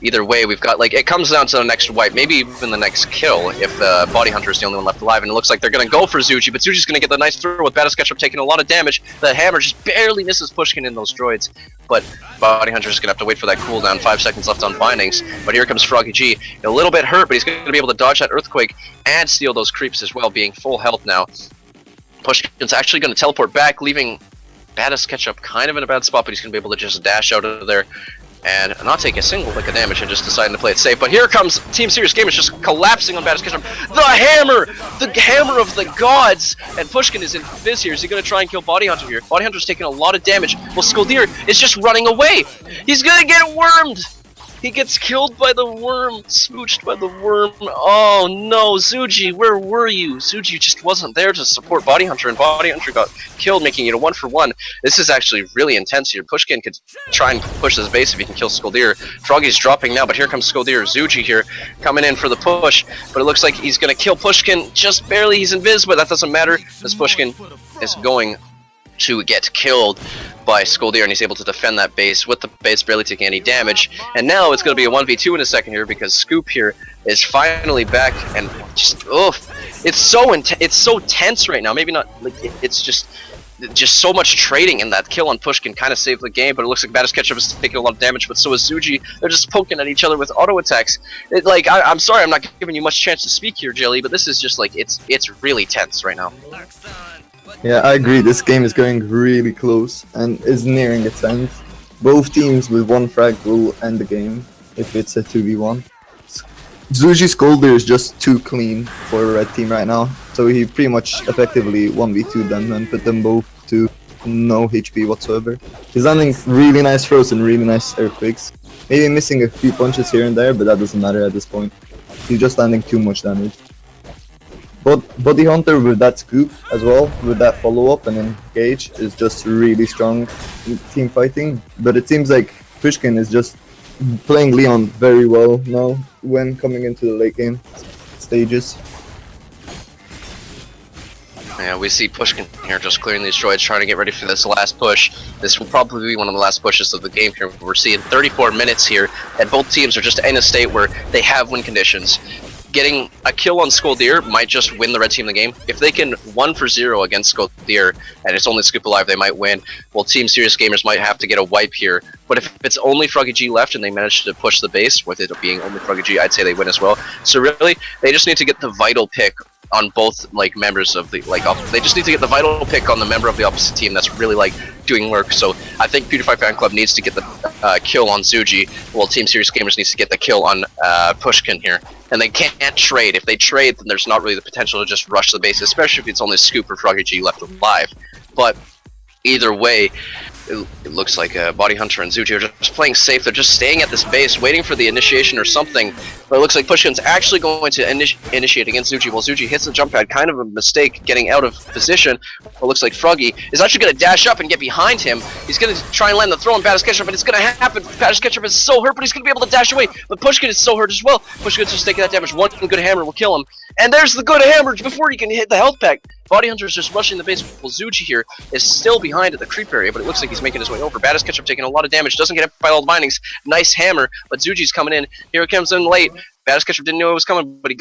either way, we've got, it comes down to the next wipe, maybe even the next kill if the Body Hunter is the only one left alive. And it looks like they're going to go for Zuji, but Zuji's going to get the nice throw with Badass Ketchup taking a lot of damage. The hammer just barely misses Pushkin in those droids, but Body Hunter's going to have to wait for that cooldown, 5 seconds left on bindings. But here comes Froggy G, a little bit hurt, but he's going to be able to dodge that Earthquake and steal those creeps as well, being full health now. Pushkin's actually going to teleport back, leaving Badass Ketchup kind of in a bad spot, but he's going to be able to just dash out of there and not take a single lick of damage and just deciding to play it safe. But here comes Team Serious Gamers just collapsing on Badass Ketchup. The hammer of the gods! And Pushkin is in fizz here. Is he going to try and kill Body Hunter here? Body Hunter's taking a lot of damage. Well, Skoldir is just running away. He's going to get wormed! He gets killed by the worm, smooched by the worm. Oh no, Zuji, where were you? Zuji just wasn't there to support Body Hunter, and Body Hunter got killed, making it a 1-for-1. This is actually really intense here. Pushkin could try and push his base if he can kill Skoldir. Froggy's dropping now, but here comes Skoldir. Zuji here, coming in for the push, but it looks like he's going to kill Pushkin just barely. He's invis, but that doesn't matter, as Pushkin is going to get killed by Skoldir, and he's able to defend that base with the base barely taking any damage. And now it's going to be a 1v2 in a second here, because Scoop here is finally back, and just it's so tense right now. Maybe not, it's just so much trading, and that kill on Pushkin kind of saved the game. But it looks like Badass Ketchup is taking a lot of damage, but so is Zuji. They're just poking at each other with auto attacks. I'm sorry, I'm not giving you much chance to speak here, Jelly, but this is just it's really tense right now. Yeah, I agree. This game is going really close and is nearing its end. Both teams with 1 frag will end the game if it's a 2v1. Zuji's Skoldir is just too clean for a red team right now, so he pretty much effectively 1v2'd them and put them both to no HP whatsoever. He's landing really nice throws and really nice earthquakes. Maybe missing a few punches here and there, but that doesn't matter at this point. He's just landing too much damage. But Body Hunter with that scoop as well, with that follow-up and engage, is just really strong team fighting. But it seems like Pushkin is just playing Leon very well now when coming into the late game stages. Yeah, we see Pushkin here just clearing these droids, trying to get ready for this last push. This will probably be one of the last pushes of the game here. We're seeing 34 minutes here, and both teams are just in a state where they have win conditions. Getting a kill on Skoldir might just win the red team the game. If they can 1-for-0 against Skoldir, and it's only Scoop alive, they might win. Well, Team Serious Gamers might have to get a wipe here. But if it's only Froggy G left and they manage to push the base, with it being only Froggy G, I'd say they win as well. So really, they just need to get the vital pick on both members of the they just need to get the vital pick on the member of the opposite team that's really doing work. So I think Pewdiepie Fanclub needs to get the kill on Zuji, while Team Serious Gamers needs to get the kill on Pushkin here. And they can't trade. If they trade, then there's not really the potential to just rush the base, especially if it's only Scoop or Froggy G left alive. But either way, it looks like Body Hunter and Zuji are just playing safe. They're just staying at this base, waiting for the initiation or something. But it looks like Pushkin's actually going to initiate against Zuji. Well, Zuji hits the jump pad, kind of a mistake getting out of position. It looks like Froggy is actually going to dash up and get behind him. He's going to try and land the throw on Badass Ketchup, and it's going to happen. Badass Ketchup is so hurt, but he's going to be able to dash away. But Pushkin is so hurt as well. Pushkin's just taking that damage. One good hammer will kill him. And there's the good hammer before he can hit the health pack. Body Hunter is just rushing the base. Well, Zuji here is still behind at the creep area, but it looks like he's making his way over. Badass Ketchup taking a lot of damage, doesn't get hit by all the bindings. Nice hammer, but Zuji's coming in. Here it comes in late. Badass Ketchup didn't know it was coming, but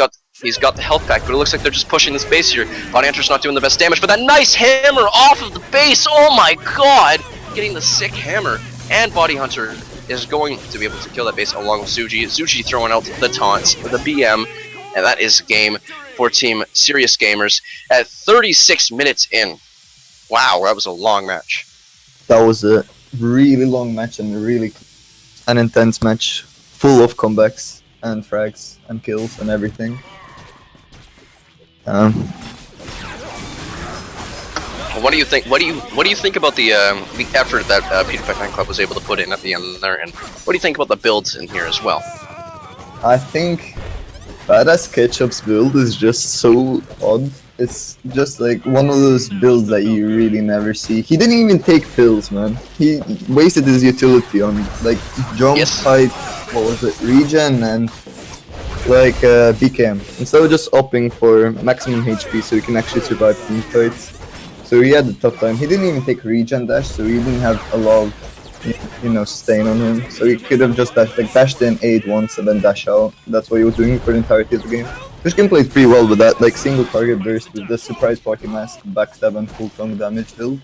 he's got the health pack. But it looks like they're just pushing this base here. Body Hunter's not doing the best damage, but that nice hammer off of the base. Oh my god! Getting the sick hammer, and Body Hunter is going to be able to kill that base along with Zuji. Zuji throwing out the taunts, the BM, and that is game for Team Serious Gamers at 36 minutes in. Wow, that was a long match. That was a really long match and an intense match, full of comebacks. and frags and kills and everything. Um, What do you think? What do you think about the effort that Pewdiepie Fanclub was able to put in at the end there? And what do you think about the builds in here as well? I think Badass Ketchup's build is just so odd. It's just like one of those builds that you really never see. He didn't even take pills, man. He wasted his utility on like jump, Yes. fight, what was it, regen, and like BKM. Instead of just upping for maximum HP so he can actually survive team fights. So he had a tough time. He didn't even take regen dash, so he didn't have a lot of sustain on him. So he could have just dashed in 8 once and then dash out. That's what he was doing for the entirety of the game. Pushkin played pretty well with that, like single target burst with the surprise party mask, backstab and full tongue damage build.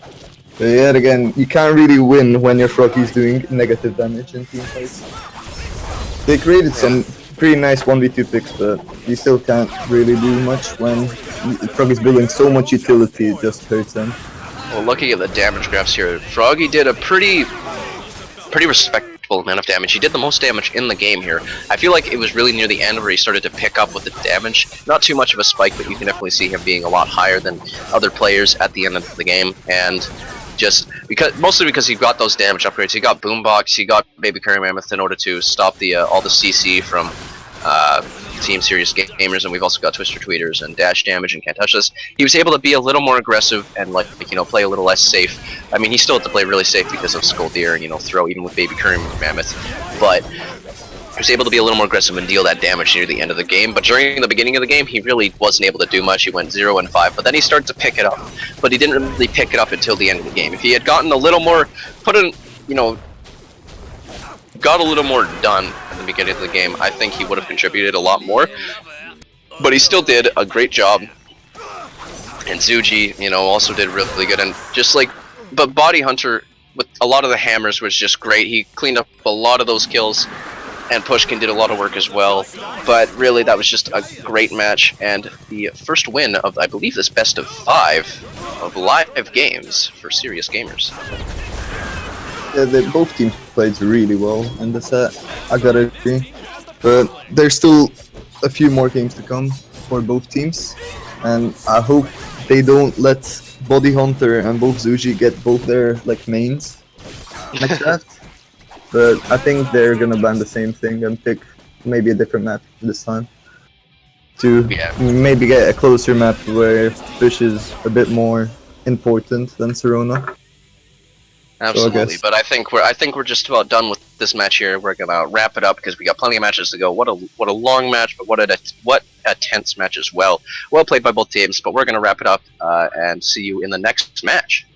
But yet again, you can't really win when your Froggy's doing negative damage in team fights. They created some pretty nice 1v2 picks, but you still can't really do much when Froggy's building so much utility, it just hurts them. Well, looking at the damage graphs here, Froggy did a pretty respectable amount of damage. He did the most damage in the game here. I feel like it was really near the end where he started to pick up with the damage. Not too much of a spike, but you can definitely see him being a lot higher than other players at the end of the game. And just mostly because he got those damage upgrades. He got Boombox, he got Baby Curry Mammoth in order to stop the all the CC from Team Serious Gamers, and we've also got Twister Tweeters and Dash Damage and Can't Touch Us. He was able to be a little more aggressive and play a little less safe. I mean, he still had to play really safe because of Skoldir and throw even with Baby Curry Mammoth, but he was able to be a little more aggressive and deal that damage near the end of the game. But during the beginning of the game, he really wasn't able to do much. He went 0 and 5, but then he started to pick it up. But he didn't really pick it up until the end of the game. If he had gotten a little more, got a little more done at the beginning of the game, I think he would have contributed a lot more. But he still did a great job. And Zuji, also did really good. And but Body Hunter with a lot of the hammers was just great. He cleaned up a lot of those kills. And Pushkin did a lot of work as well, but really that was just a great match, and the first win of, I believe, this best of 5 of live games for Serious Gamers. Yeah, both teams played really well in the set, I gotta agree. But there's still a few more games to come for both teams, and I hope they don't let Body Hunter and both Zuji get both their mains next draft. But I think they're gonna ban the same thing and pick maybe a different map this time. To maybe get a closer map where Fish is a bit more important than Serona. Absolutely, but I think we're just about done with this match here. We're gonna wrap it up because we got plenty of matches to go. What a long match, but what a tense match as well. Well played by both teams, but we're gonna wrap it up and see you in the next match.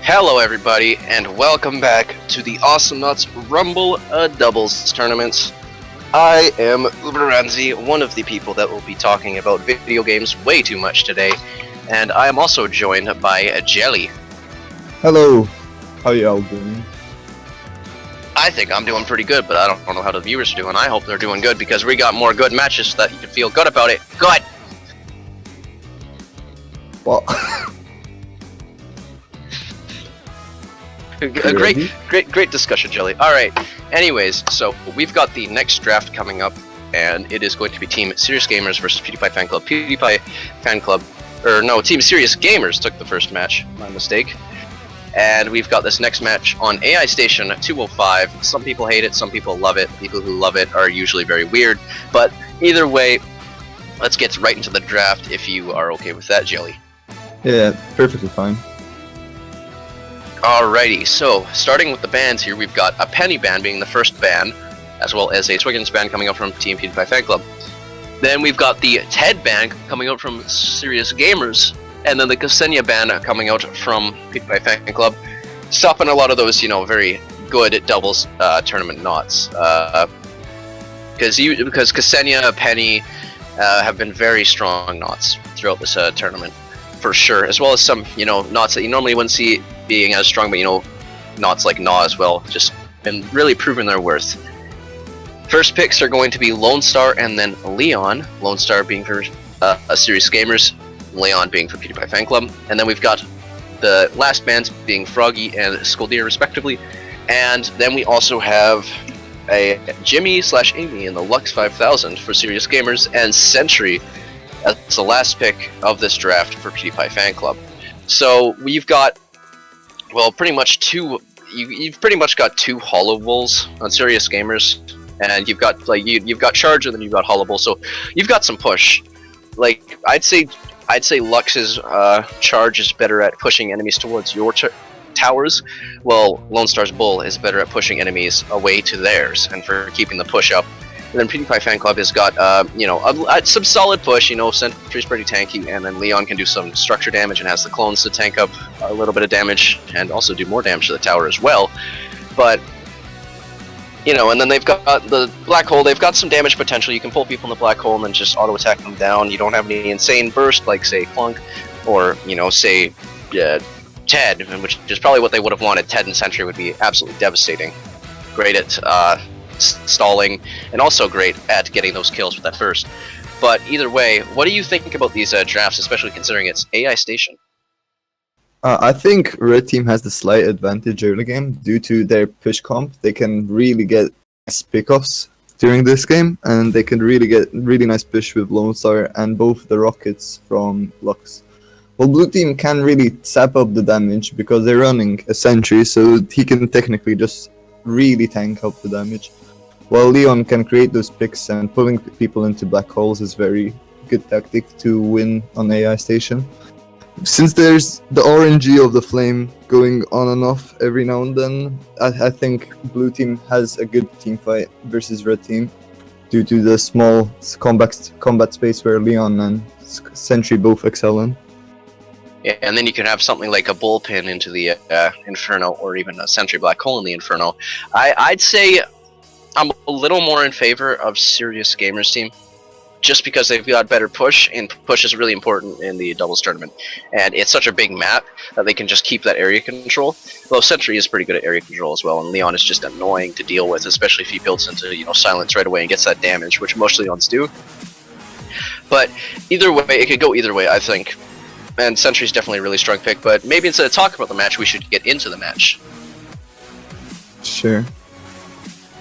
Hello everybody, and welcome back to the Awesomenauts Rumble Doubles Tournament. I am Uberanzi, one of the people that will be talking about video games way too much today, and I am also joined by Jelly. Hello, how y'all doing? I think I'm doing pretty good, but I don't know how the viewers are doing. I hope they're doing good because we got more good matches so that you can feel good about it. Good! Well... Great discussion, Jelly. Alright, anyways, so we've got the next draft coming up, and it is going to be Team Serious Gamers versus Pewdiepie Fanclub. Pewdiepie Fanclub, or no, Team Serious Gamers took the first match, my mistake. And we've got this next match on AI Station 205. Some people hate it, some people love it. People who love it are usually very weird, but either way, let's get right into the draft if you are okay with that, Jelly. Yeah, perfectly fine. Alrighty, so starting with the bands here, we've got a Penny band being the first band, as well as a Swiggins band coming out from Team Pewdiepie Fanclub. Then we've got the Ted band coming out from Serious Gamers, and then the Ksenia band coming out from Pewdiepie Fanclub, stopping a lot of those, very good doubles tournament knots. Because Ksenia, Penny have been very strong knots throughout this tournament, for sure, as well as some, knots that you normally wouldn't see being as strong, but knots like Gnaw as well, just been really proving their worth. First picks are going to be Lone Star and then Leon. Lone Star being for Serious Gamers, Leon being for Pewdiepie Fanclub, and then we've got the last bands being Froggy and Skoldir respectively, and then we also have a Jimmy/Amy in the Lux 5000 for Serious Gamers, and Sentry as the last pick of this draft for Pewdiepie Fanclub. So we've got, well, pretty much you've pretty much got two Hollow Bulls on Serious Gamers, and you've got you've got Charge and then you've got Hollow Bull, so you've got some push. Like I'd say Lux's Charge is better at pushing enemies towards your towers, while Lone Star's Bull is better at pushing enemies away to theirs and for keeping the push up. And then Pewdiepie Fanclub has got, some solid push. Sentry's pretty tanky, and then Leon can do some structure damage and has the clones to tank up a little bit of damage and also do more damage to the tower as well. But, and then they've got the Black Hole. They've got some damage potential. You can pull people in the Black Hole and then just auto-attack them down. You don't have any insane burst like, say, Clunk or, say, Ted, which is probably what they would have wanted. Ted and Sentry would be absolutely devastating. Great at, stalling, and also great at getting those kills with that first. But either way, what do you think about these drafts, especially considering it's AI Station? I think Red Team has the slight advantage early game due to their push comp. They can really get nice pickoffs during this game, and they can really get really nice push with Lone Star and both the rockets from Lux. Well, Blue Team can really sap up the damage because they're running a Sentry, so he can technically just really tank up the damage. While Leon can create those picks, and pulling people into black holes is very good tactic to win on AI Station. Since there's the RNG of the flame going on and off every now and then, I think Blue Team has a good team fight versus Red Team due to the small combat space where Leon and Sentry both excel in. Yeah, and then you can have something like a bullpen into the Inferno, or even a Sentry Black Hole in the Inferno. I'd say I'm a little more in favor of Serious Gamers team, just because they've got better push, and push is really important in the doubles tournament. And it's such a big map that they can just keep that area control. Though Sentry is pretty good at area control as well, and Leon is just annoying to deal with, especially if he builds into silence right away and gets that damage, which most Leons do. But either way, it could go either way, I think. And Sentry's definitely a really strong pick, but maybe instead of talking about the match, we should get into the match. Sure.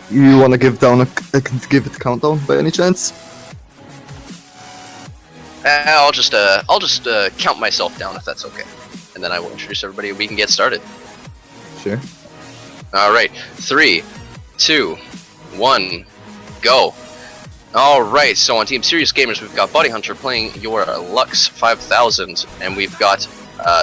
You want to give it a countdown by any chance? I'll just count myself down if that's okay, and then I will introduce everybody and we can get started. Sure. All right, 3, 2, 1, go. All right, so on Team Serious Gamers, we've got Body Hunter playing your Lux 5000, and we've got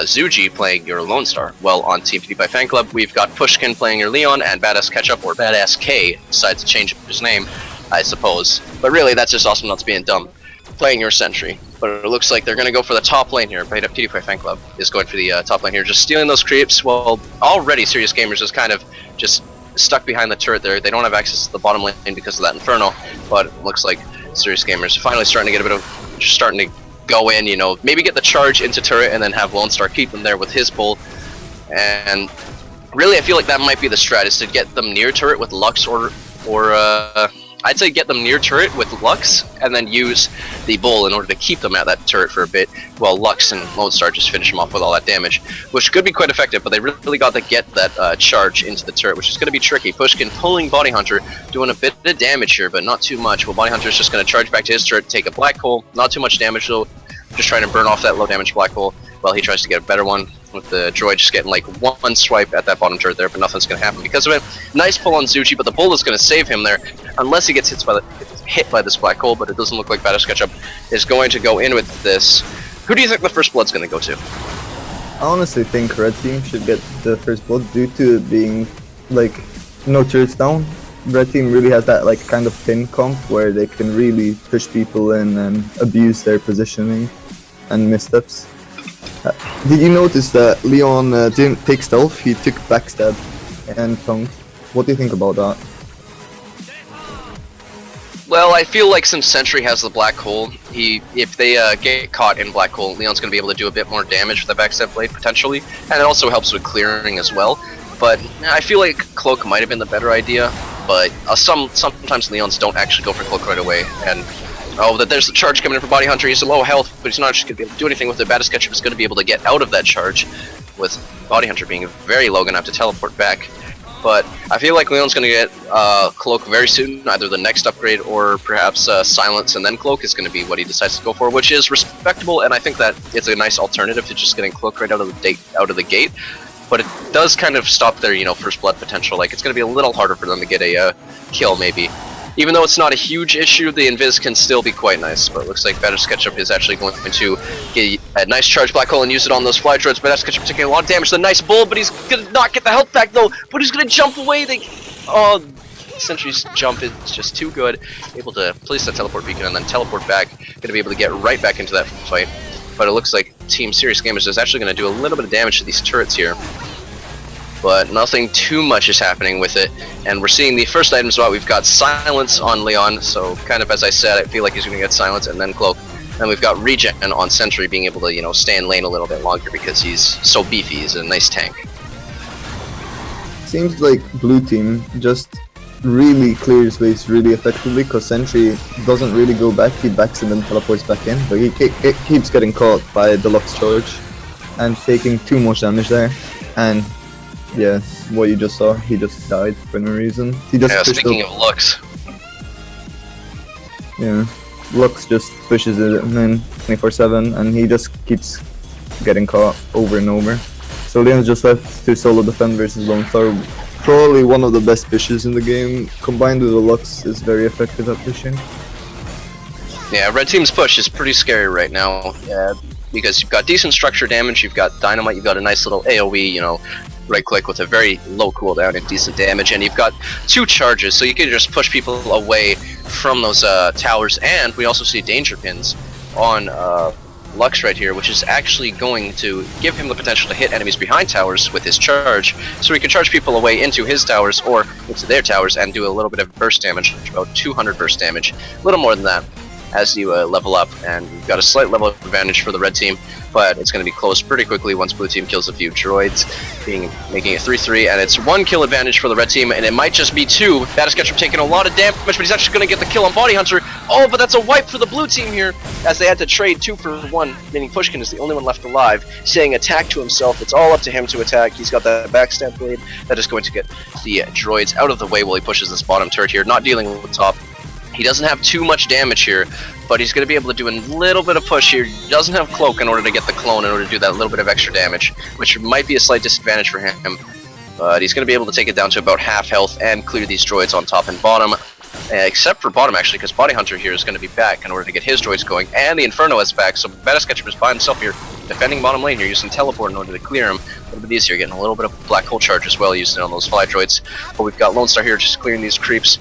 Zuji playing your Lone Star. Well, on Team Pewdiepie Fanclub, we've got Pushkin playing your Leon, and Badass Ketchup, or Badass K, decides to change his name, I suppose. But really, that's just Awesomenauts being dumb, playing your Sentry. But it looks like they're going to go for the top lane here. Pewdiepie Fanclub is going for the top lane here, just stealing those creeps. Well, already Serious Gamers is kind of just stuck behind the turret there. They don't have access to the bottom lane because of that Inferno, but it looks like Serious Gamers are finally starting to get a bit of, just starting to go in, you know, maybe get the charge into turret and then have Lone Star keep them there with his pull. And really, I feel like that might be the strat, is to get them near turret with Lux or I'd say get them near turret with Lux and then use the bull in order to keep them at that turret for a bit, while Lux and Lone Star just finish them off with all that damage, which could be quite effective, but they really got to get that charge into the turret, which is going to be tricky. Pushkin pulling Body Hunter, doing a bit of damage here, but not too much. Well, Body Hunter is just going to charge back to his turret, take a black hole, not too much damage though, just trying to burn off that low damage black hole while he tries to get a better one, with the droid just getting like one swipe at that bottom turret there, but nothing's going to happen because of it. Nice pull on Zuchi, but the bull is going to save him there, unless he gets hit by this black hole, but it doesn't look like Badass Ketchup is going to go in with this. Who do you think the first blood's going to go to? I honestly think Red Team should get the first blood due to it being like no turrets down. Red Team really has that like kind of pin comp where they can really push people in and abuse their positioning and missteps. Did you notice that Leon didn't take stealth, he took backstab and tongue? What do you think about that? Well, I feel like since Sentry has the black hole, if they get caught in black hole, Leon's going to be able to do a bit more damage with the backstab blade potentially, and it also helps with clearing as well. But I feel like Cloak might have been the better idea, but sometimes Leons don't actually go for Cloak right away, and there's the charge coming in for Body Hunter. He's low health, but he's not just going to be able to do anything with it. Badass Ketchup is going to be able to get out of that charge, with Body Hunter being very low, going to have to teleport back. But I feel like Leon's going to get Cloak very soon, either the next upgrade or perhaps Silence and then Cloak is going to be what he decides to go for, which is respectable, and I think that it's a nice alternative to just getting Cloak right out of the gate. But it does kind of stop their, you know, first blood potential. Like, it's going to be a little harder for them to get a kill, maybe. Even though it's not a huge issue, the invis can still be quite nice. But it looks like Badass Ketchup is actually going to get a nice charge black hole and use it on those fly droids. Badass Ketchup taking a lot of damage. The nice bull, but he's gonna not get the health back though. But he's gonna jump away. Sentry's jump is just too good. Able to place that teleport beacon and then teleport back. Gonna be able to get right back into that fight. But it looks like Team Serious Gamers is actually gonna do a little bit of damage to these turrets here. But nothing too much is happening with it, and we're seeing the first item spot. We've got Silence on Leon, so kind of as I said, I feel like he's going to get Silence and then Cloak. And we've got Regen on Sentry, being able to, you know, stay in lane a little bit longer because he's so beefy. He's a nice tank. Seems like Blue Team just really clears waves really effectively, because Sentry doesn't really go back, he backs and then teleports back in, but he keeps getting caught by the Lux charge and taking too much damage there. And yeah, what you just saw, he just died for no reason. He just speaking of Lux. Yeah, Lux just pushes it in 24/7 and he just keeps getting caught over and over. So Leon's just left to solo defend versus Lone Star. Probably one of the best pushes in the game, combined with the Lux is very effective at pushing. Yeah, Red Team's push is pretty scary right now, because you've got decent structure damage, you've got Dynamite, you've got a nice little AoE, you know, right click with a very low cooldown and decent damage, and you've got 2 charges, so you can just push people away from those towers. And we also see danger pins on Lux right here, which is actually going to give him the potential to hit enemies behind towers with his charge, so he can charge people away into his towers or into their towers and do a little bit of burst damage, about 200 burst damage, a little more than that, as you level up. And you've got a slight level advantage for the Red Team, but it's going to be close pretty quickly once Blue Team kills a few droids, making it 3-3, and it's 1 kill advantage for the Red Team, and it might just be 2. Badass Ketchup taking a lot of damage, but he's actually going to get the kill on Body Hunter. Oh, but that's a wipe for the Blue Team here, as they had to trade 2 for 1, meaning Pushkin is the only one left alive, saying attack to himself. It's all up to him to attack. He's got that backstab blade that is going to get the droids out of the way while he pushes this bottom turret here, not dealing with the top. He doesn't have too much damage here, but he's going to be able to do a little bit of push here. He doesn't have Cloak in order to get the clone, in order to do that little bit of extra damage, which might be a slight disadvantage for him. But he's going to be able to take it down to about half health and clear these droids on top and bottom. Except for bottom, actually, because Body Hunter here is going to be back in order to get his droids going, and the Inferno is back, so Badass Ketchup is by himself here, defending bottom lane here, using Teleport in order to clear him. A little bit easier, getting a little bit of Black Hole Charge as well, using it on those fly droids. But we've got Lone Star here just clearing these creeps.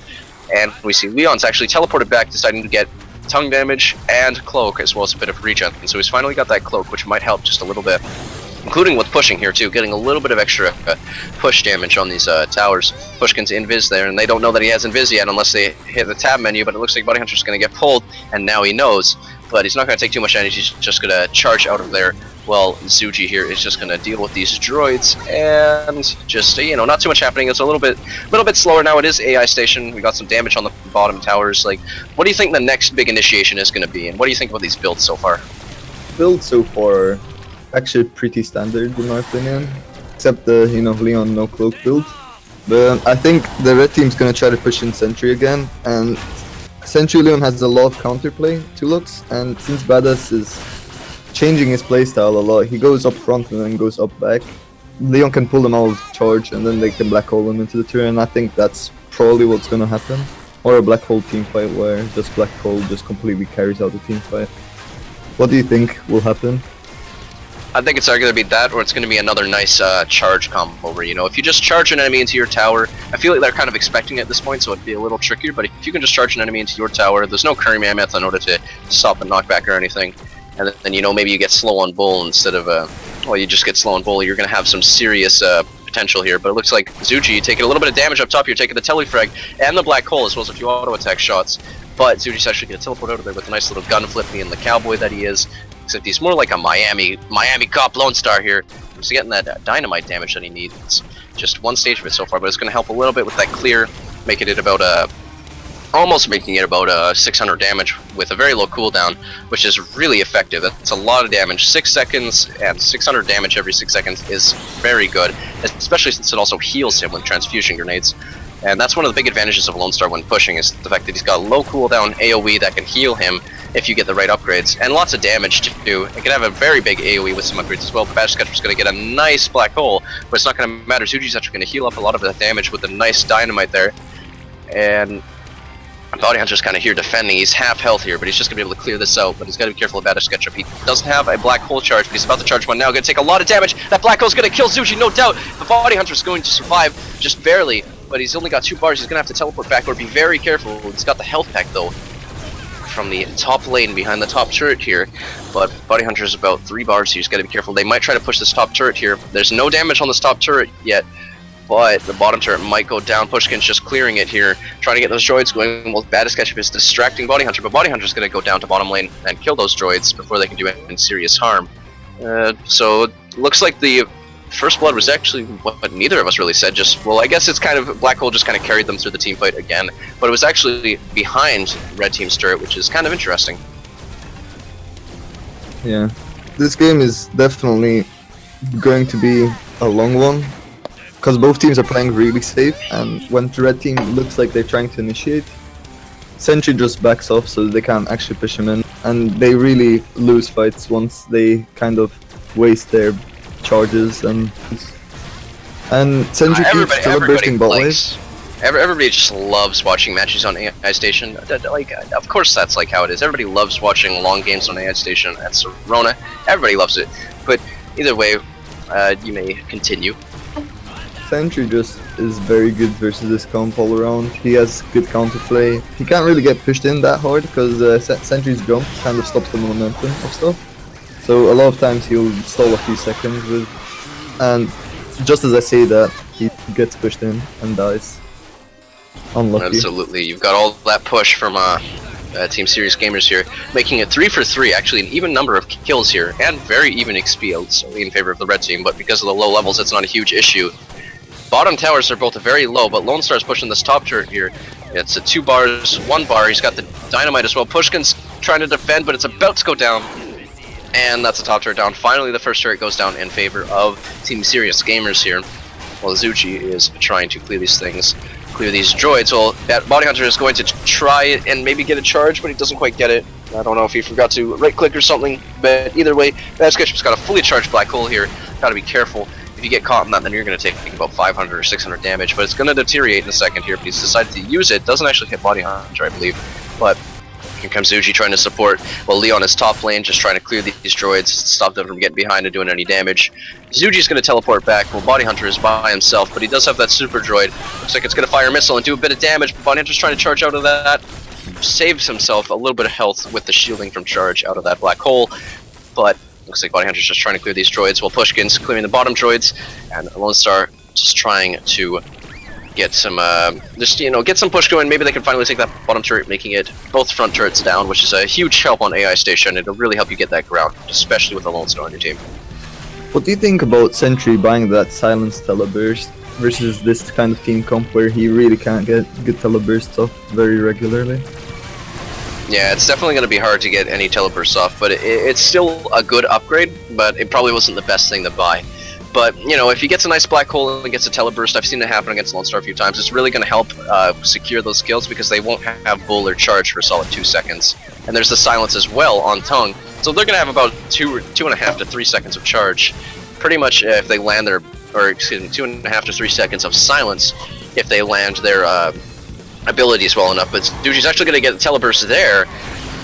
And we see Leon's actually teleported back, deciding to get tongue damage and cloak, as well as a bit of regen. And so he's finally got that cloak, which might help just a little bit, including with pushing here too, getting a little bit of extra push damage on these towers. Pushkin's invis there, and they don't know that he has invis yet unless they hit the tab menu, but it looks like Bounty Hunter's going to get pulled, and now he knows. But he's not going to take too much damage, he's just going to charge out of there. Well, Zuji here is just going to deal with these droids, and just, you know, not too much happening. It's a little bit slower now. It is AI station. We got some damage on the bottom towers. Like, what do you think the next big initiation is going to be, and what do you think about these builds so far? Builds so far actually pretty standard in my opinion, except the, you know, Leon no cloak build. But I think the red team's going to try to push in Sentry again, and Sentry Leon has a lot of counterplay to looks, and since Badass is changing his playstyle a lot, he goes up front and then goes up back. Leon can pull them out of charge and then they can black hole him into the turn. I think that's probably what's gonna happen. Or a black hole team fight where just black hole just completely carries out the team fight. What do you think will happen? I think it's either going to be that, or it's going to be another nice charge combo where, you know, if you just charge an enemy into your tower, I feel like they're kind of expecting it at this point, so it'd be a little trickier, but if you can just charge an enemy into your tower, there's no Curry Mammoth in order to stop the knockback or anything, and then, you know, maybe you get slow on bull instead of, well, you just get slow on bull, you're going to have some serious potential here, but it looks like Zuji taking a little bit of damage up top here, taking the telefrag and the black hole, as well as a few auto attack shots, but Zuji's actually going to teleport out of there with a nice little gun flip, being the cowboy that he is. Except he's more like a Miami cop Lone Star here. He's getting that dynamite damage that he needs. Just one stage of it so far, but it's going to help a little bit with that clear, making it about almost making it about 600 damage with a very low cooldown, which is really effective. That's a lot of damage. 6 seconds and 600 damage every 6 seconds is very good, especially since it also heals him with transfusion grenades. And that's one of the big advantages of Lone Star when pushing, is the fact that he's got low cooldown AoE that can heal him if you get the right upgrades, and lots of damage too. It can have a very big AoE with some upgrades as well. Badge Sketcher's going to get a nice black hole, but it's not going to matter. Zuji's actually going to heal up a lot of that damage with a nice dynamite there. And Bounty Hunter's kind of here defending. He's half health here, but he's just going to be able to clear this out. But he's got to be careful of Badge Sketcher. He doesn't have a black hole charge, but he's about to charge one now. Going to take a lot of damage. That black hole's going to kill Zuji, no doubt. The Bounty Hunter's going to survive, just barely. But he's only got 2 bars. He's going to have to teleport back, or be very careful. He's got the health pack, though, from the top lane behind the top turret here. But Bounty Hunter's about 3 bars, so he's got to be careful. They might try to push this top turret here. There's no damage on this top turret yet, but the bottom turret might go down. Pushkin's just clearing it here, trying to get those droids going. Well, Baddest Ketchup is distracting Bounty Hunter, but Bounty Hunter's going to go down to bottom lane and kill those droids before they can do any serious harm. So it looks like the first blood was actually what neither of us really said. Just, well, I guess it's kind of, Black Hole just kind of carried them through the team fight again, but it was actually behind Red Team's turret, which is kind of interesting. Yeah, this game is definitely going to be a long one, because both teams are playing really safe, and when the red team looks like they're trying to initiate, Sentry just backs off so they can't actually push him in, and they really lose fights once they kind of waste their charges, and Sentry keeps bursting bot waves. Everybody just loves watching matches on AI Station. Like, of course that's like how it is. Everybody loves watching long games on AI Station at Serona. Everybody loves it. But either way, you may continue. Sentry just is very good versus this comp all around. He has good counterplay. He can't really get pushed in that hard because Sentry's jump kind of stops the momentum of stuff. So a lot of times he'll stall a few seconds with, and just as I say that, he gets pushed in and dies. Unlucky. Absolutely, you've got all that push from Team Serious Gamers here, making it 3 for 3, actually an even number of kills here, and very even XP, so in favor of the red team, but because of the low levels, it's not a huge issue. Bottom towers are both very low, but Lone Star's pushing this top turret here. It's a 2 bars, 1 bar, he's got the dynamite as well. Pushkin's trying to defend, but it's about to go down. And that's the top turret down. Finally, the first turret goes down in favor of Team Serious Gamers here. While Zuchi is trying to clear these things, clear these droids. Well, that Bounty Hunter is going to try and maybe get a charge, but he doesn't quite get it. I don't know if he forgot to right-click or something, but either way, Bad Sketchup's got a fully charged black hole here. Gotta be careful. If you get caught in that, then you're going to take about 500 or 600 damage, but it's going to deteriorate in a second here, but he's decided to use it. Doesn't actually hit Bounty Hunter, I believe, but here comes Zuji trying to support, while Leon is top lane, just trying to clear these droids, stop them from getting behind and doing any damage. Zuji's going to teleport back, while Bounty Hunter is by himself, but he does have that super droid. Looks like it's going to fire a missile and do a bit of damage, but Bounty Hunter's trying to charge out of that. saves himself a little bit of health with the shielding from charge out of that black hole, but looks like Body Hunter's just trying to clear these droids while Pushkin's clearing the bottom droids, and Lone Star just trying to get some, get some push going. Maybe they can finally take that bottom turret, making it both front turrets down, which is a huge help on AI station. It'll really help you get that ground, especially with a Lone Star on your team. What do you think about Sentry buying that silence teleburst versus this kind of team comp where he really can't get good telebursts off very regularly? Yeah, it's definitely going to be hard to get any telebursts off, but it's still a good upgrade, but it probably wasn't the best thing to buy. But, if he gets a nice black hole and gets a teleburst, I've seen it happen against Lone Star a few times, it's really going to help secure those kills because they won't have bull or charge for a solid 2 seconds. And there's the silence as well on Tongue, so they're going to have about 2.5 to 3 seconds of charge. Pretty much if they land their, 2.5 to 3 seconds of silence if they land their abilities well enough. But Zuji's actually going to get a teleburst there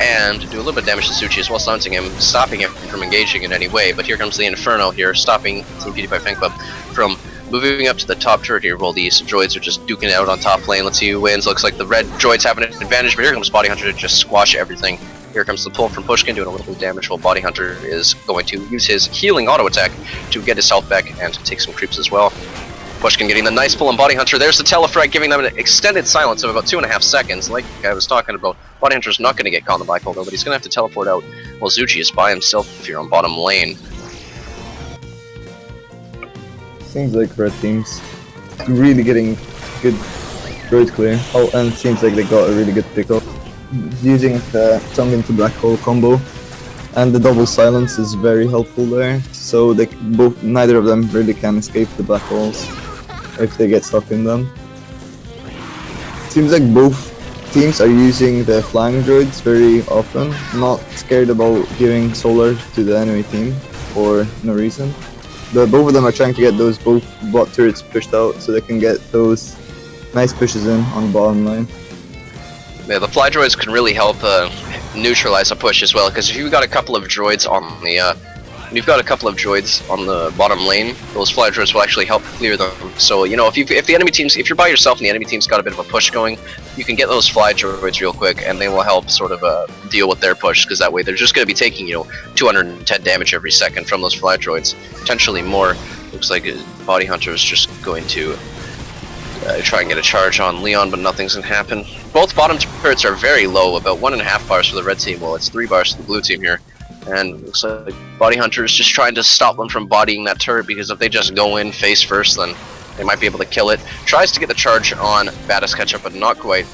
and do a little bit of damage to Zuchi as well, silencing him, stopping him from engaging in any way. But here comes the Inferno here, stopping Team Pewdiepie Fanclub from moving up to the top turret here while these droids are just duking it out on top lane. Let's see who wins. Looks like the red droids have an advantage, but here comes Body Hunter to just squash everything. Here comes the pull from Pushkin, doing a little bit of damage while Body Hunter is going to use his healing auto attack to get his health back and take some creeps as well. Pushkin getting the nice pull on Body Hunter. There's the telefrag, giving them an extended silence of about 2.5 seconds. Like I was talking about, Body Hunter's not going to get caught in the black hole though, but he's going to have to teleport out while Zuchi is by himself here on bottom lane. Seems like red team's really getting good droid clear. Oh, and it seems like they got a really good pickup using the tongue into black hole combo. And the double silence is very helpful there, so they neither of them really can escape the black holes if they get stuck in them. Seems like both teams are using the flying droids very often, not scared about giving solar to the enemy team for no reason. Both of them are trying to get those both bot turrets pushed out so they can get those nice pushes in on the bottom line. Yeah, the fly droids can really help neutralize a push as well, because if you've got a couple of droids on the bottom lane, those fly droids will actually help clear them. So if the enemy teams, if you're by yourself and the enemy team's got a bit of a push going, you can get those fly droids real quick, and they will help sort of deal with their push, because that way they're just going to be taking 210 damage every second from those fly droids, potentially more. Looks like Body Hunter is just going to try and get a charge on Leon, but nothing's gonna happen. Both bottom turrets are very low, about 1.5 bars for the red team, while it's 3 bars for the blue team here. And looks like Body Hunter is just trying to stop them from bodying that turret, because if they just go in face first, then they might be able to kill it. Tries to get the charge on Badass Ketchup, but not quite.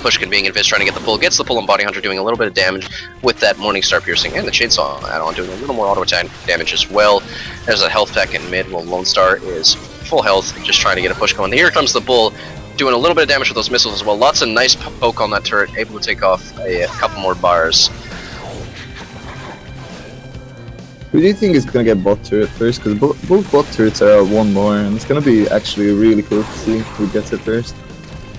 Pushkin being invis, trying to get the pull, gets the pull on Body Hunter, doing a little bit of damage with that Morningstar piercing, and the chainsaw add-on doing a little more auto attack damage as well. There's a health pack in mid, while Lone Star is full health, just trying to get a push going. Here comes the bull, doing a little bit of damage with those missiles as well. Lots of nice poke on that turret, able to take off a couple more bars. Who do you think is going to get bot turret first? Because both bot turrets are at 1 more, and it's going to be actually really cool to see who gets it first.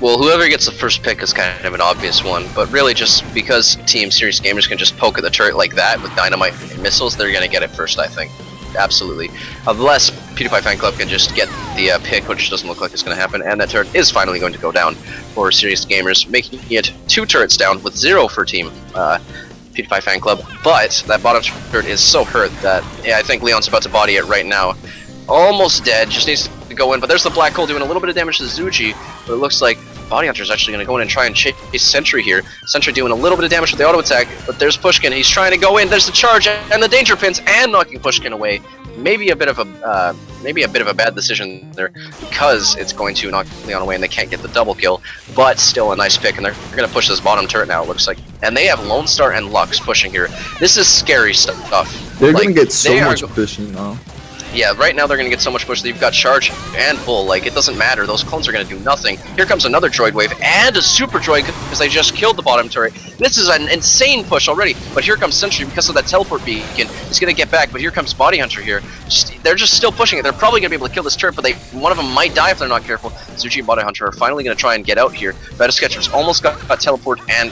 Well, whoever gets the first pick is kind of an obvious one, but really just because Team Serious Gamers can just poke at the turret like that with dynamite and missiles, they're going to get it first, I think. Absolutely. Unless Pewdiepie Fanclub can just get the pick, which doesn't look like it's going to happen, and that turret is finally going to go down for Serious Gamers, making it 2 turrets down with 0 for Team Pewdiepie Fanclub. But that bottom turret is so hurt that I think Leon's about to body it right now. Almost dead, just needs to go in, but there's the black hole doing a little bit of damage to Zuchi, but it looks like Body Hunter is actually going to go in and try and chase Sentry here. Sentry doing a little bit of damage with the auto attack, but there's Pushkin. He's trying to go in. There's the charge and the danger pins, and knocking Pushkin away. Maybe a bit of a bad decision there, because it's going to knock Leon away and they can't get the double kill. But still a nice pick, and they're going to push this bottom turret now. It looks like, and they have Lone Star and Lux pushing here. This is scary stuff. They're going to get so much pushing now. Yeah, right now they're going to get so much push that you've got charge and bull. Like, it doesn't matter. Those clones are going to do nothing. Here comes another droid wave and a super droid because they just killed the bottom turret. This is an insane push already. But here comes Sentry because of that teleport beacon. He's going to get back, but here comes Body Hunter here. They're just still pushing it. They're probably going to be able to kill this turret, but one of them might die if they're not careful. Zuchi and Body Hunter are finally going to try and get out here. Badass Ketchup's almost got teleport and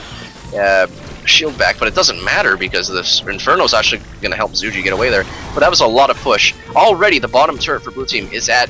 shield back, but it doesn't matter because this Inferno's actually going to help Zuji get away there. But that was a lot of push. Already the bottom turret for blue team is at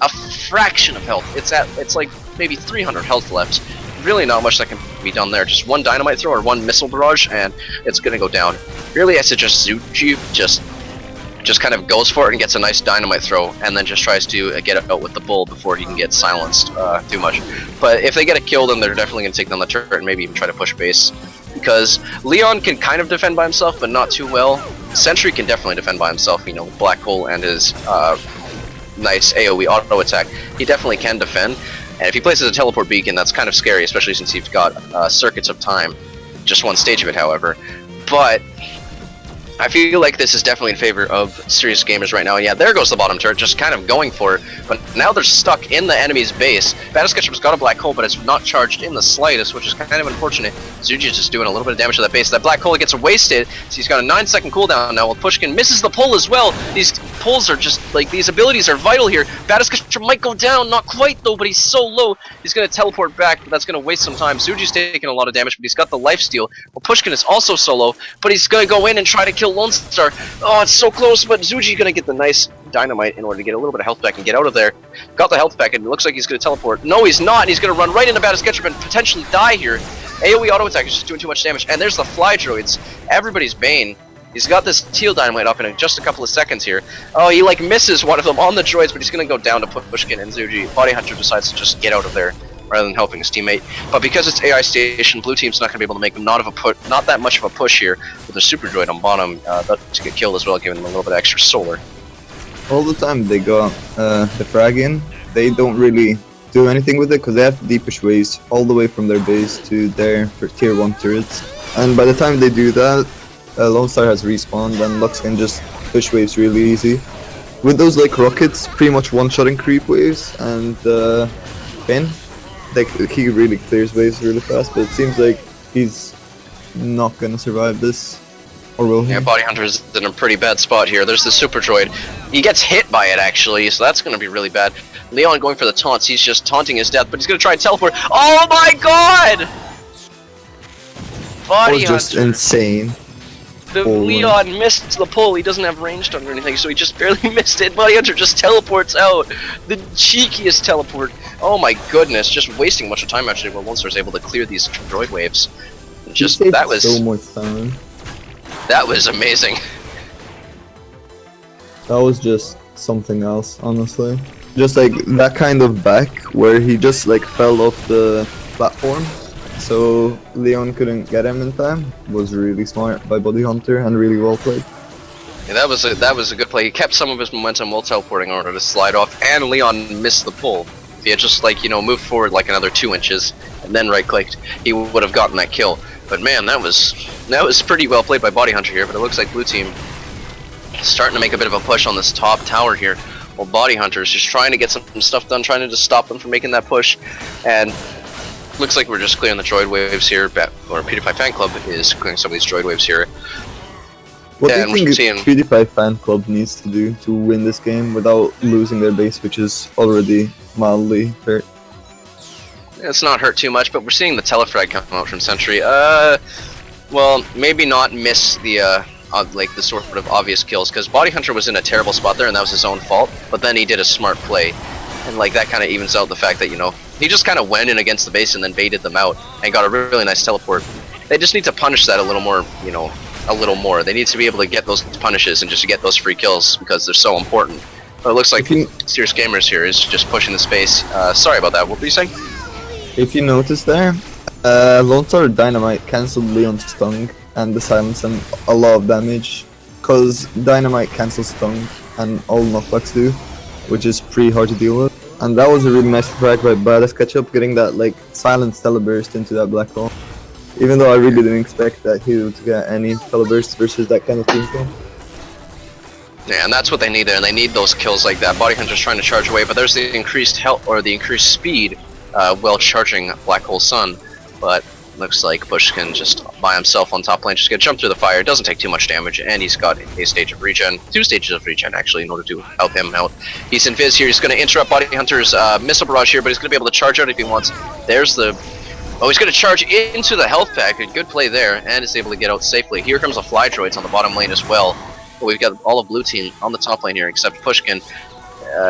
a fraction of health. It's like maybe 300 health left. Really not much that can be done there. Just one dynamite throw or one missile barrage, and it's gonna go down. Really, I suggest Zuji just kind of goes for it and gets a nice dynamite throw, and then just tries to get it out with the bull before he can get silenced too much. But if they get a kill, then they're definitely gonna take down the turret and maybe even try to push base, because Leon can kind of defend by himself, but not too well. Sentry can definitely defend by himself, you know, Black Hole and his nice AoE auto attack. He definitely can defend, and if he places a teleport beacon, that's kind of scary, especially since he's got circuits of time. Just one stage of it, however. But I feel like this is definitely in favor of serious gamers right now. Yeah, there goes the bottom turret, just kind of going for it. But now they're stuck in the enemy's base. Baddest Ketchup's got a black hole, but it's not charged in the slightest, which is kind of unfortunate. Zuji's just doing a little bit of damage to that base. That black hole gets wasted, so he's got a 9-second cooldown now. While Pushkin misses the pull as well. These pulls are just, like, these abilities are vital here. Baddest Ketchup might go down, not quite though, but he's so low. He's going to teleport back, but that's going to waste some time. Zuji's taking a lot of damage, but he's got the lifesteal. Well, Pushkin is also so low, but he's going to go in and try to kill Lone Star. Oh, it's so close, but Zuji's going to get the nice dynamite in order to get a little bit of health back and get out of there. Got the health back, and it looks like he's going to teleport. No, he's not, and he's going to run right into Baddest Ketchup and potentially die here. AoE auto attack is just doing too much damage, and there's the fly droids. Everybody's bane. He's got this teal dynamite up in just a couple of seconds here. Oh, he like misses one of them on the droids, but he's going to go down to Pushkin and Zuji. Body Hunter decides to just get out of there rather than helping his teammate. But because it's AI station, blue team's not going to be able to make not that much of a push here with a super droid on bottom to get killed as well, giving them a little bit extra solar. All the time they got the frag in, they don't really do anything with it because they have to deep push waves all the way from their base to their tier 1 turrets. And by the time they do that, Lone Star has respawned and Lux can just push waves really easy. With those like rockets, pretty much one-shotting creep waves and Finn, he really clears waves really fast, but it seems like he's not gonna survive this. Or will he? Yeah, Body Hunter's in a pretty bad spot here. There's the super droid. He gets hit by it actually, so that's gonna be really bad. Leon going for the taunts, he's just taunting his death, but he's gonna try and teleport. Oh my god! Body Hunter. Just insane. Leon missed the pull, he doesn't have ranged on or anything, so he just barely missed it. Body Hunter just teleports out. The cheekiest teleport. Oh my goodness, just wasting much of time actually when Lone Star's able to clear these droid waves. Just, that was so much time. That was amazing. That was just something else, honestly. Just like that kind of back where he just like fell off the platform, so Leon couldn't get him in time, was really smart by Body Hunter and really well played. Yeah, that was a good play. He kept some of his momentum while teleporting in order to slide off, and Leon missed the pull. If he had just like, you know, moved forward like another 2 inches and then right clicked, he would have gotten that kill. But man, that was pretty well played by Body Hunter here. But it looks like blue team is starting to make a bit of a push on this top tower here, while Body Hunter is just trying to get some stuff done, trying to just stop them from making that push. And looks like we're just clearing the droid waves here. Or Pewdiepie Fanclub is clearing some of these droid waves here. What do you think Pewdiepie Fanclub needs to do to win this game without losing their base, which is already mildly hurt? It's not hurt too much, but we're seeing the telefrag come out from Sentry. Well, maybe not miss the like the sort of obvious kills, because Body Hunter was in a terrible spot there, and that was his own fault. But then he did a smart play, and like that kind of evens out the fact that, you know, he just kind of went in against the base and then baited them out and got a really nice teleport. They just need to punish that a little more, you know, a little more. They need to be able to get those punishes and just to get those free kills because they're so important. But it looks like Serious Gamers here is just pushing the space. Sorry about that. What were you saying? If you notice there, Lone Star Dynamite cancelled Leon's stun and the silence and a lot of damage, because Dynamite cancels stun and all knockbacks do, which is pretty hard to deal with. And that was a really nice frag by Baddest Ketchup, getting that like silence teleburst into that black hole. Even though I really didn't expect that hero to get any telebursts versus that kind of team kill. Yeah, and that's what they need there, and they need those kills like that. Body Hunter's trying to charge away, but there's the increased health or the increased speed while charging Black Hole Sun. But looks like Pushkin just by himself on top lane, just gonna jump through the fire. Doesn't take too much damage, and he's got a stage of regen, 2 stages of regen actually, in order to help him out. He's in Viz here. He's gonna interrupt Body Hunter's missile barrage here, but he's gonna be able to charge out if he wants. There's the. Oh, he's gonna charge into the health pack. A good play there, and is able to get out safely. Here comes the fly droids on the bottom lane as well. But we've got all of blue team on the top lane here, except Pushkin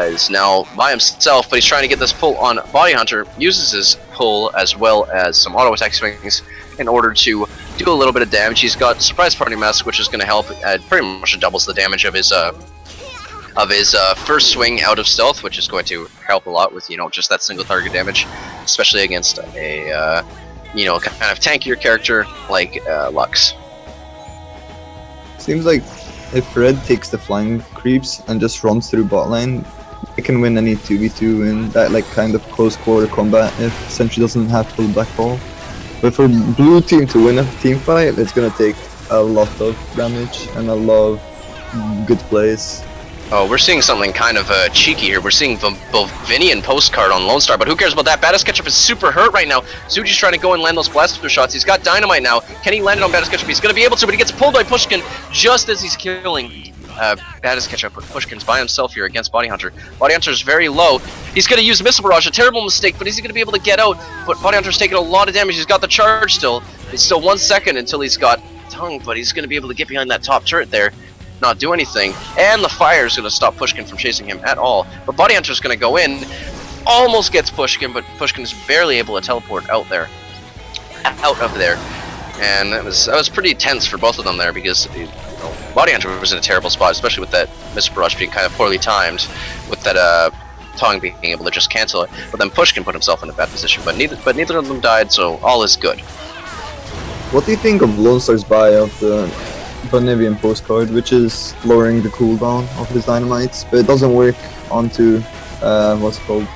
is now by himself, but he's trying to get this pull on Body Hunter. Uses his pull as well as some auto attack swings in order to do a little bit of damage. He's got Surprise Party Mask, which is going to help. Pretty much doubles the damage of his first swing out of stealth, which is going to help a lot with just that single target damage, especially against a kind of tankier character like Lux. Seems like if Red takes the flying creeps and just runs through bot lane, they can win any 2v2 in that kind of close quarter combat if Sentry doesn't have full black ball. But for blue team to win a team fight, it's gonna take a lot of damage and a lot of good plays. Oh, we're seeing something kind of cheeky here. We're seeing Bovinian postcard on Lone Star, but who cares about that? Badass Ketchup is super hurt right now. Zuji's trying to go and land those blaster shots. He's got Dynamite now. Can he land it on Badass Ketchup? He's going to be able to, but he gets pulled by Pushkin just as he's killing Badass Ketchup. Pushkin's by himself here against Body Hunter. Body Hunter's very low. He's going to use Missile Barrage, a terrible mistake, but is he going to be able to get out? But Body Hunter's taking a lot of damage. He's got the charge still. It's still 1 second until he's got Tongue, but he's going to be able to get behind that top turret there. Not do anything, and the fire is going to stop Pushkin from chasing him at all. But Body Hunter's going to go in, almost gets Pushkin, but Pushkin is barely able to teleport out of there, and that was pretty tense for both of them there because Body Hunter was in a terrible spot, especially with that Missile Barrage being kind of poorly timed, with that Tongue being able to just cancel it. But then Pushkin put himself in a bad position, but neither of them died, so all is good. What do you think of Lone Star's buy of the Bonivian postcard, which is lowering the cooldown of his dynamites, but it doesn't work onto what's called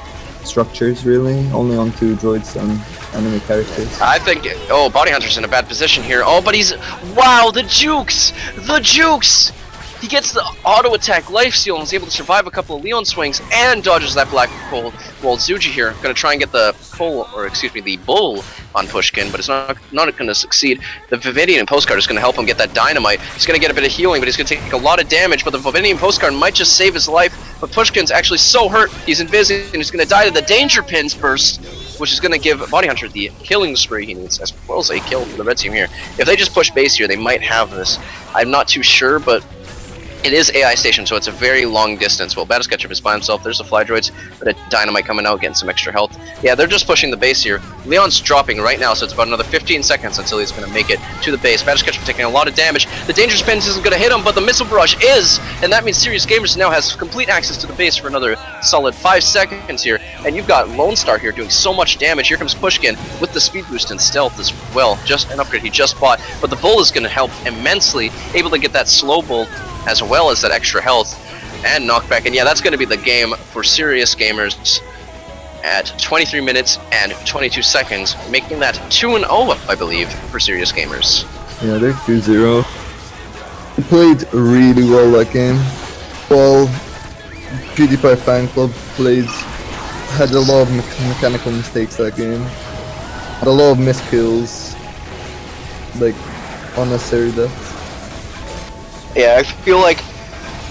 structures really, only onto droids and enemy characters? I think Body Hunter's in a bad position here. Oh, but wow, the jukes! He gets the auto attack life steal and is able to survive a couple of Leon swings and dodges that black hole. While Zuji here gonna try and get the bull on Pushkin, but it's not gonna succeed. The Vividian postcard is gonna help him get that dynamite. He's gonna get a bit of healing, but he's gonna take a lot of damage. But the Vividian postcard might just save his life. But Pushkin's actually so hurt, he's invisible and he's gonna die to the danger pins burst, which is gonna give Body Hunter the killing spree he needs, as well as a kill for the red team here. If they just push base here, they might have this. I'm not too sure, but it is AI station, so it's a very long distance. Well, Badass Ketchup is by himself. There's the fly droids, but a Dynamite coming out, getting some extra health. Yeah, they're just pushing the base here. Leon's dropping right now, so it's about another 15 seconds until he's going to make it to the base. Badass Ketchup taking a lot of damage. The Danger Spins isn't going to hit him, but the Missile Barrage is, and that means Serious Gamers now has complete access to the base for another solid 5 seconds here. And you've got Lone Star here doing so much damage. Here comes Pushkin with the speed boost and stealth as well. Just an upgrade he just bought, but the Bull is going to help immensely, able to get that slow Bull as well as that extra health and knockback. And yeah, that's going to be the game for Serious Gamers at 23 minutes and 22 seconds, making that 2-0, I believe, for Serious Gamers. Yeah, they're 2-0. They played really well that game. While Pewdiepie Fanclub had a lot of mechanical mistakes that game. Had a lot of missed kills, like unnecessary deaths. Yeah, I feel like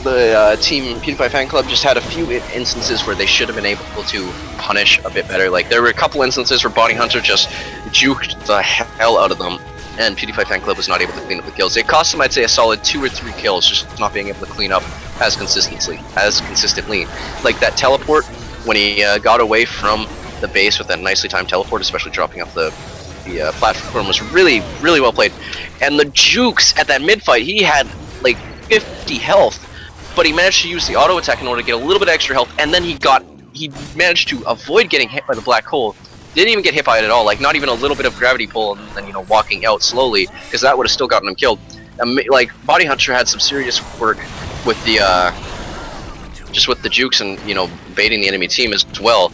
the team Pewdiepie Fanclub just had a few instances where they should have been able to punish a bit better. Like, there were a couple instances where Body Hunter just juked the hell out of them, and Pewdiepie Fanclub was not able to clean up the kills. It cost them, I'd say, a solid 2 or 3 kills, just not being able to clean up as consistently. Like that teleport, when he got away from the base with that nicely timed teleport, especially dropping off the platform, was really, really well played. And the jukes at that mid-fight, he had like 50 health, but he managed to use the auto attack in order to get a little bit extra health, and then he managed to avoid getting hit by the black hole. Didn't even get hit by it at all, like not even a little bit of gravity pull and then walking out slowly, because that would have still gotten him killed. Like, Body Hunter had some serious work with the just with the jukes and baiting the enemy team as well.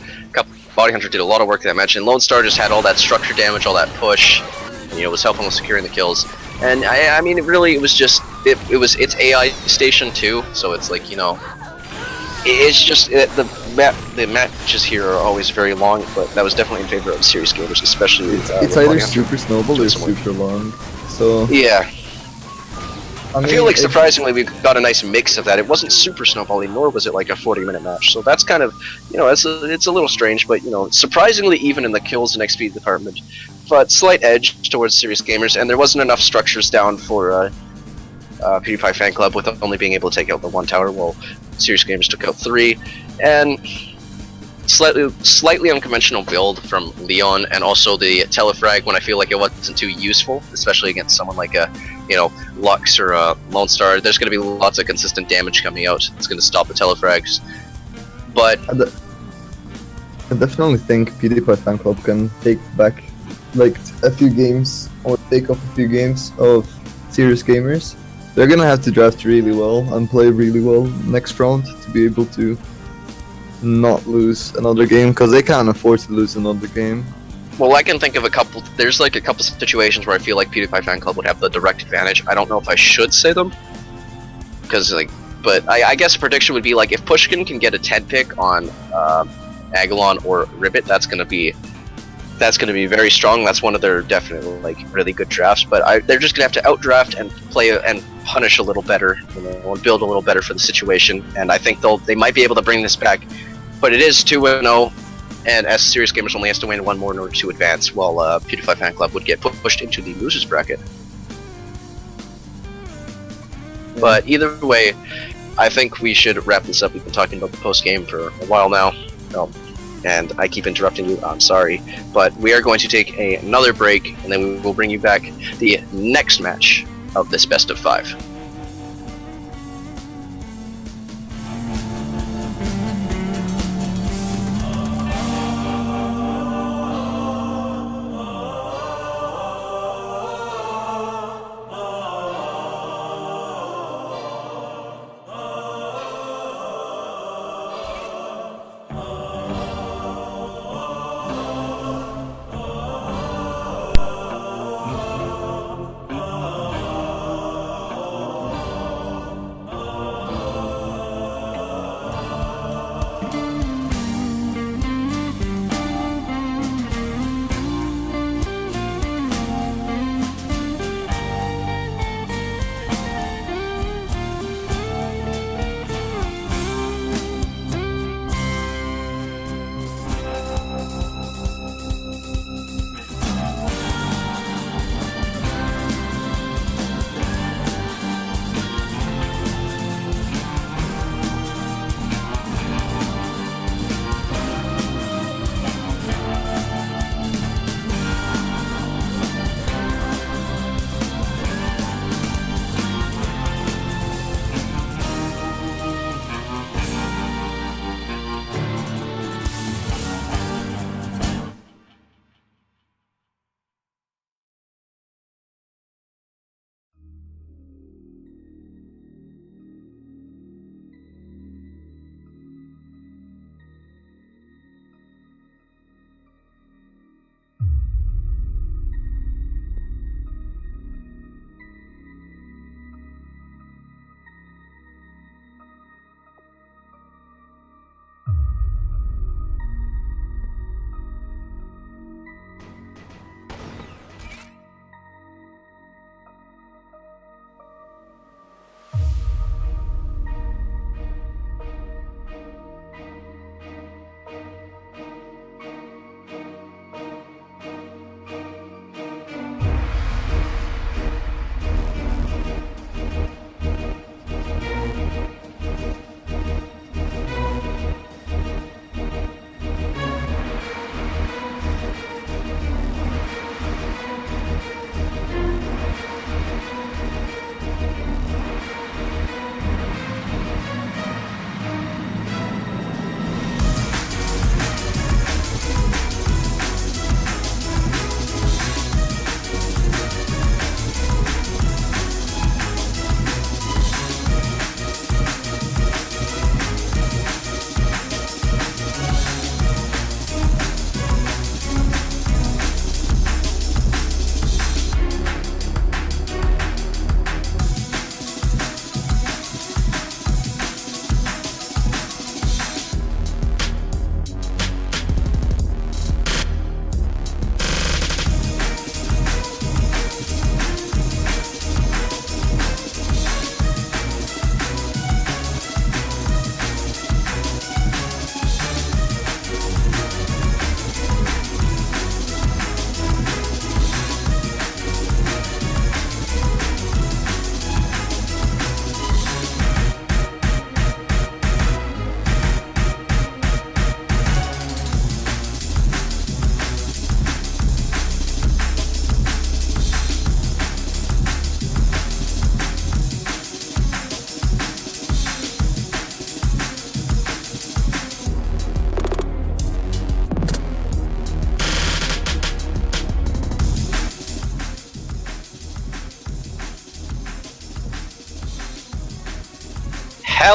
Body Hunter did a lot of work that match, and Lone Star just had all that structure damage, all that push, and, was helping with securing the kills. And I mean, it was just it's AI station too, so it's like it's just the matches here are always very long, but that was definitely in favor of Serious Gamers, especially. It's either super snowball or super long. So yeah. I feel like surprisingly we got a nice mix of that. It wasn't super snowbally, nor was it like a 40-minute match. So that's kind of, it's a little strange, but surprisingly even in the kills and XP department. But slight edge towards Serious Gamers, and there wasn't enough structures down for Pewdiepie Fanclub, with only being able to take out the 1 tower, while Serious Gamers took out 3. And slightly unconventional build from Leon, and also the telefrag when I feel like it wasn't too useful, especially against someone like a Lux or a Lone Star. There's going to be lots of consistent damage coming out. It's going to stop the telefrags. But I definitely think Pewdiepie Fanclub can take back like a few games, or take off a few games of serious gamers. They're gonna have to draft really well and play really well next round to be able to not lose another game, because they can't afford to lose another game. Well, I can think of a couple. There's like a couple situations where I feel like Pewdiepie Fanclub would have the direct advantage. I don't know if I should say them, because but I guess a prediction would be like if Pushkin can get a 10 pick on Agalon or Ribbit, that's gonna be very strong. That's one of their definitely like really good drafts. But they're just gonna have to outdraft and play and punish a little better, and build a little better for the situation. And I think they might be able to bring this back. But it is 2-0, and as serious gamers only has to win one more in order to advance, while Pewdiepie Fanclub would get pushed into the losers bracket. Yeah. But either way, I think we should wrap this up. We've been talking about the post game for a while now. And I keep interrupting you, I'm sorry. But we are going to take another break, and then we will bring you back the next match of this best of 5.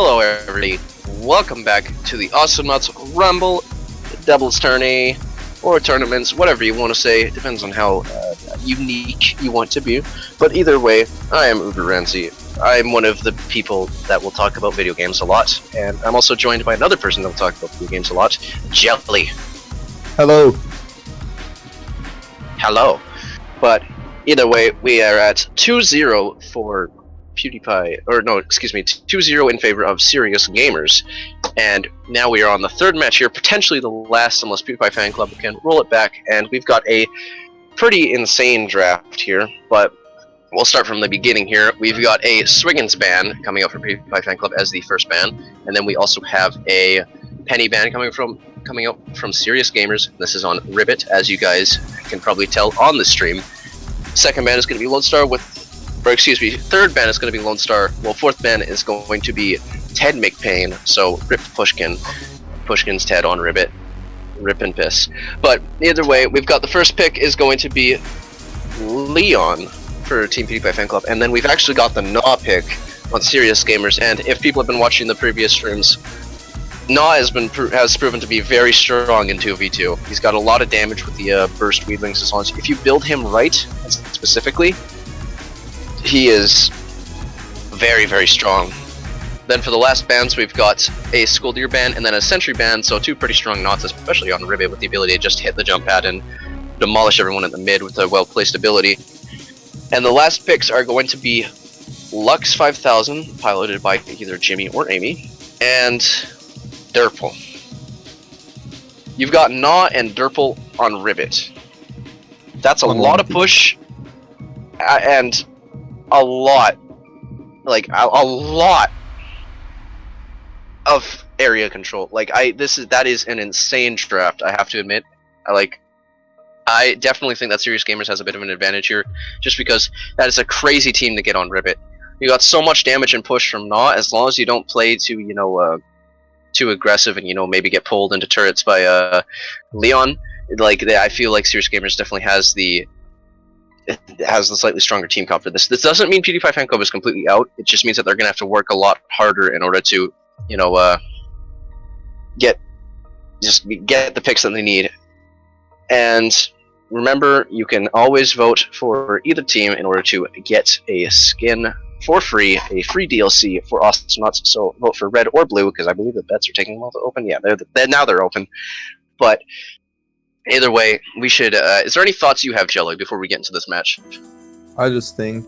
Hello everybody, welcome back to the Awesomenauts Rumble, Devil's Tourney, or tournaments, whatever you want to say. It depends on how unique you want to be. But either way, I am Uber Rancy. I'm one of the people that will talk about video games a lot, and I'm also joined by another person that will talk about video games a lot, Jelly. Hello. Hello. But either way, we are at 2-0 for Pewdiepie, or no, excuse me, 2-0 in favor of Serious Gamers. And now we are on the third match here, potentially the last unless Pewdiepie Fanclub can roll it back, and we've got a pretty insane draft here, but we'll start from the beginning here. We've got a Swiggins ban coming up for Pewdiepie Fanclub as the first ban, and then we also have a Penny ban coming up from Serious Gamers. This is on Ribbit, as you guys can probably tell on the stream. Second ban is going to be Lone Star third ban is going to be Lone Star. Well, fourth ban is going to be Ted McPain, so Rip Pushkin. Pushkin's Ted on Ribbit. Rip and piss. But either way, we've got the first pick is going to be Leon for Team Pewdiepie Fan Club, and then we've actually got the Gnaw pick on Serious Gamers. And if people have been watching the previous streams, Gnaw has proven to be very strong in 2v2. He's got a lot of damage with the burst weedlings and so on. If you build him right, specifically, he is very, very strong. Then for the last bans, we've got a School Deer ban and then a Sentry ban, so two pretty strong knots, especially on Ribbit, with the ability to just hit the jump pad and demolish everyone in the mid with a well-placed ability. And the last picks are going to be Lux 5000, piloted by either Jimmy or Amy, and Derpel. You've got Gnaw and Derpel on Ribbit. That's a lot of push, and a lot of area control. That is an insane draft, I have to admit. I definitely think that Serious Gamers has a bit of an advantage here, just because that is a crazy team to get on Ribbit. You got so much damage and push from Gnaw, as long as you don't play too, too aggressive and, maybe get pulled into turrets by, Leon. I feel like Serious Gamers definitely has the slightly stronger team comp for this. This doesn't mean Pewdiepie Fan Club is completely out. It just means that they're going to have to work a lot harder in order to, get the picks that they need. And remember, you can always vote for either team in order to get a skin for free, a free DLC for Awesomenauts. So vote for red or blue, because I believe the bets are taking a while to open. Yeah, now they're open. But either way, we should. Is there any thoughts you have, Jelly, before we get into this match? I just think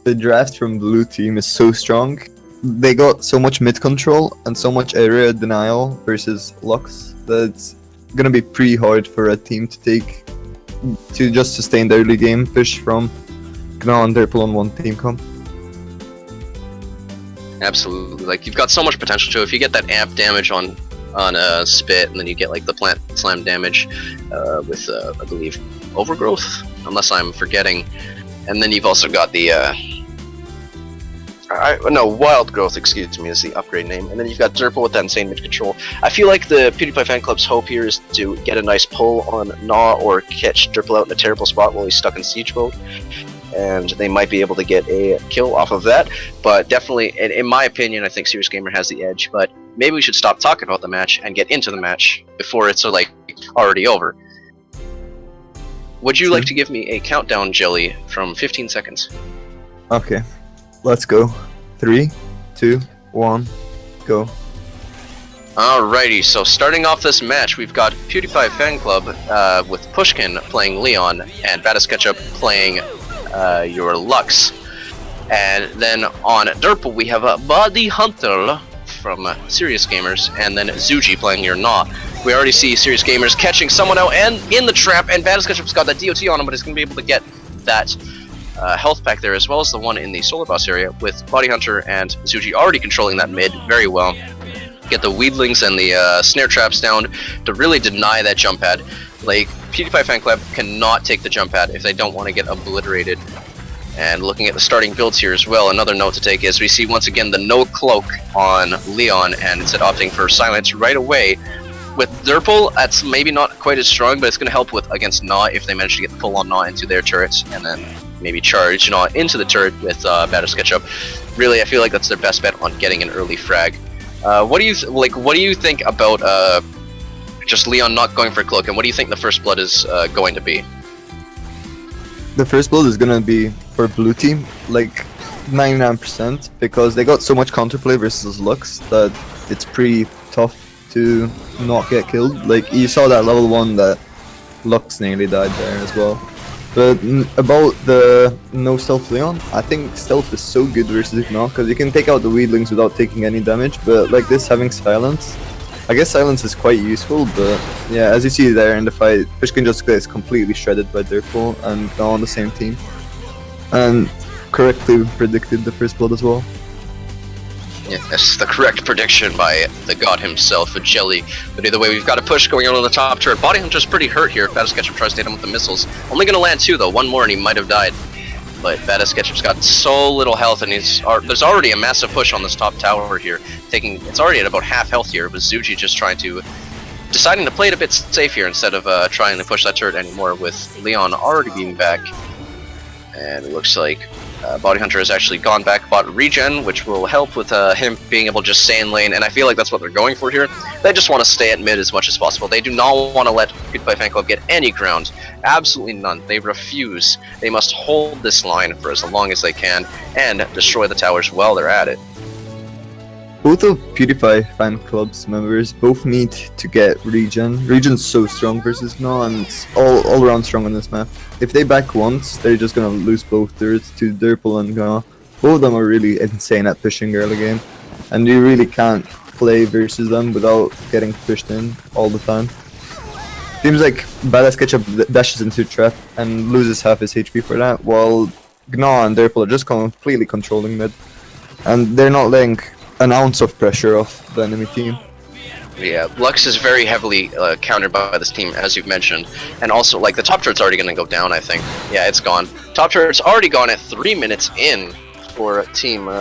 the draft from blue team is so strong. They got so much mid control and so much area denial versus Lux that it's gonna be pretty hard for red team to just sustain the early game push from Gnaw and Derpel on one team comp. Absolutely. You've got so much potential too. If you get that amp damage on Spit, and then you get the plant slam damage with I believe Overgrowth, unless I'm forgetting, and then you've also got the Wild Growth, excuse me, is the upgrade name, and then you've got Derpel with that insane mid control. I feel like the Pewdiepie Fan Club's hope here is to get a nice pull on Gnaw or catch Derpel out in a terrible spot while he's stuck in siege mode, and they might be able to get a kill off of that. But definitely, in my opinion, I think Serious Gamer has the edge, but maybe we should stop talking about the match and get into the match before it's already over. Would you like to give me a countdown, Jelly, from 15 seconds? Okay, let's go. 3, 2, 1, go. Alrighty, so starting off this match, we've got Pewdiepie Fan Club with Pushkin playing Leon and Baddest Ketchup playing your Lux. And then on Derpel, we have a Body Hunter from Serious Gamers, and then Zuji playing your Gnaw. We already see Serious Gamers catching someone out and in the trap, and Baddest Ketchup's got that DOT on him, but he's going to be able to get that health pack there, as well as the one in the Solar Boss area, with Body Hunter and Zuji already controlling that mid very well. Get the Weedlings and the snare traps down to really deny that jump pad. Pewdiepie Fan Club cannot take the jump pad if they don't want to get obliterated. And looking at the starting builds here as well, another note to take is we see once again the no cloak on Leon, and instead opting for silence right away. With Derpel, that's maybe not quite as strong, but it's going to help against Gnaw if they manage to get the full-on Gnaw into their turrets, and then maybe charge Gnaw into the turret with Baddest Ketchup. Really, I feel like that's their best bet on getting an early frag. What do you What do you think about just Leon not going for cloak, and what do you think the first blood is going to be? The first blood is gonna be for blue team, like 99%, because they got so much counterplay versus Lux that it's pretty tough to not get killed. Like you saw that level 1 that Lux nearly died there as well. But about the no stealth Leon, I think stealth is so good versus Ignore because you can take out the weedlings without taking any damage, but like this having silence, I guess silence is quite useful, but yeah, as you see there in the fight, Pushkin just gets completely shredded by Dirple and now on the same team. And correctly predicted the first blood as well. Yes, the correct prediction by the god himself, a jelly. But either way, we've got a push going on the top turret. Body Hunter's pretty hurt here. Badass Ketchup tries to hit him with the missiles. Only gonna land 2 though, 1 more and he might have died. But Badass Ketchup's got so little health, and there's already a massive push on this top tower here. It's already at about half health here, but Zuji just deciding to play it a bit safe here instead of trying to push that turret anymore, with Leon already being back. And it looks like Body Hunter has actually gone back, bought regen, which will help with him being able to just stay in lane, and I feel like that's what they're going for here. They just want to stay at mid as much as possible. They do not want to let Pewdiepie Fanclub get any ground. Absolutely none. They refuse. They must hold this line for as long as they can and destroy the towers while they're at it. Both of Pewdiepie fan club's members both need to get regen. Regen's so strong versus Gnaw, and it's all around strong on this map. If they back once, they're just gonna lose both turrets to Dirple and Gnaw. Both of them are really insane at pushing early game, and you really can't play versus them without getting pushed in all the time. Seems like Badass Ketchup dashes into a trap and loses half his HP for that, while Gnaw and Dirple are just completely controlling mid, and they're not letting an ounce of pressure off the enemy team. Yeah, Lux is very heavily countered by this team, as you've mentioned, and also like the top turret's already going to go down. I think, yeah, it's gone. Top turret's already gone at 3 minutes in for Team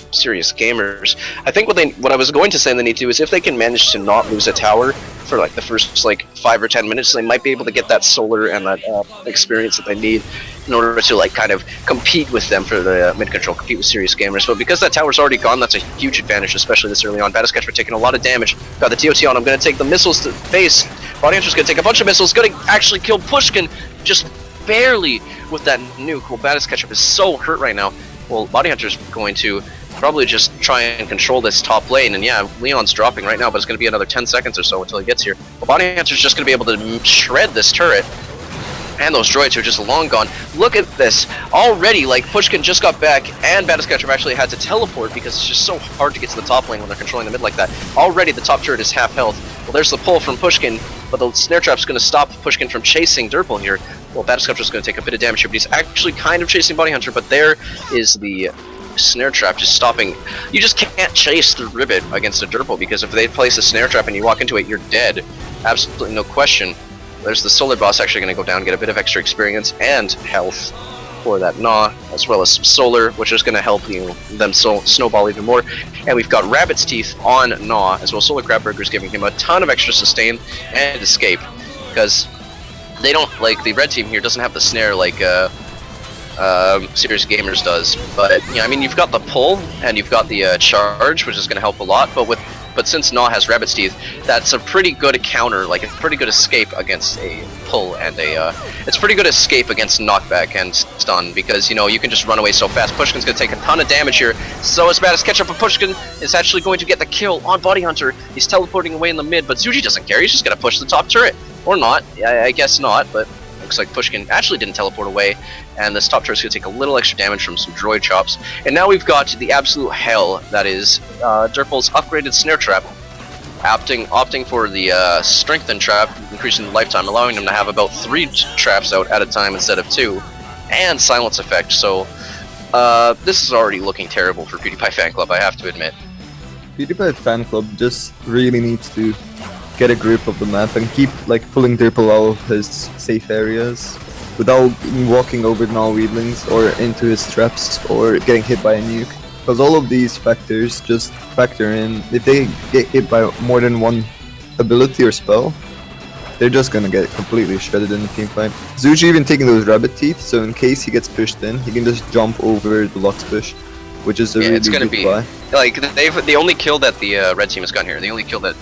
Serious Gamers. I think what I was going to say they need to do is if they can manage to not lose a tower for like the first like 5 or 10 minutes, they might be able to get that solar and that experience that they need in order to like kind of compete with them for the mid control, compete with Serious Gamers. But because that tower's already gone, that's a huge advantage, especially this early on. Badass Ketchup taking a lot of damage. Got the TOT on. I'm going to take the missiles to face. Body Hunter's going to take a bunch of missiles. Going to actually kill Pushkin just barely with that nuke. Well, Badass Ketchup is so hurt right now. Well, Body Hunter's going to probably just try and control this top lane, and yeah, Leon's dropping right now, but it's going to be another 10 seconds or so until he gets here. Well, Body Hunter's just going to be able to shred this turret, and those droids are just long gone. Look at this. Already, like, Pushkin just got back, and Badass Ketchup actually had to teleport because it's just so hard to get to the top lane when they're controlling the mid like that. Already, the top turret is half health. Well, there's the pull from Pushkin, but the snare trap's going to stop Pushkin from chasing Dirple here. Well, Badass Ketchup's going to take a bit of damage here, but he's actually kind of chasing Body Hunter, but there is the snare trap just stopping. You just can't chase the ribbit against a Dirple, because if they place a snare trap and you walk into it, you're dead. Absolutely no question. There's the solar boss actually going to go down, get a bit of extra experience and health for that Gnaw, as well as some solar, which is going to help them snowball even more. And we've got Rabbit's Teeth on Gnaw, as well as Solar Crabburger's giving him a ton of extra sustain and escape, because they don't, like, the red team here doesn't have the snare like Serious Gamers does. But yeah, I mean, you've got the pull and you've got the charge, which is going to help a lot. But since Gnaw has Rabbit's Teeth, that's a pretty good counter, like a pretty good escape against a pull and it's pretty good escape against knockback and stun, because you know you can just run away so fast. Pushkin's going to take a ton of damage here. So as Badass Ketchup, but Pushkin is actually going to get the kill on Body Hunter. He's teleporting away in the mid, but Zuji doesn't care. He's just going to push the top turret, or not. I guess not, but looks like Pushkin actually didn't teleport away, and this top turret's going to take a little extra damage from some droid chops. And now we've got the absolute hell that is Dirple's upgraded snare trap, opting for the strengthened trap, increasing the lifetime, allowing them to have about 3 traps out at a time instead of 2, and silence effect. So this is already looking terrible for Pewdiepie Fanclub, I have to admit. Pewdiepie Fanclub just really needs to get a grip of the map and keep like pulling Dirple out of his safe areas without walking over Gnaw weedlings or into his traps or getting hit by a nuke, because all of these factors just factor in. If they get hit by more than one ability or spell, they're just gonna get completely shredded in the team fight. Zuji even taking those rabbit teeth, so in case he gets pushed in, he can just jump over the Lux push. which is a really it's gonna good be buy. like the only kill that the red team has gotten here. The only kill that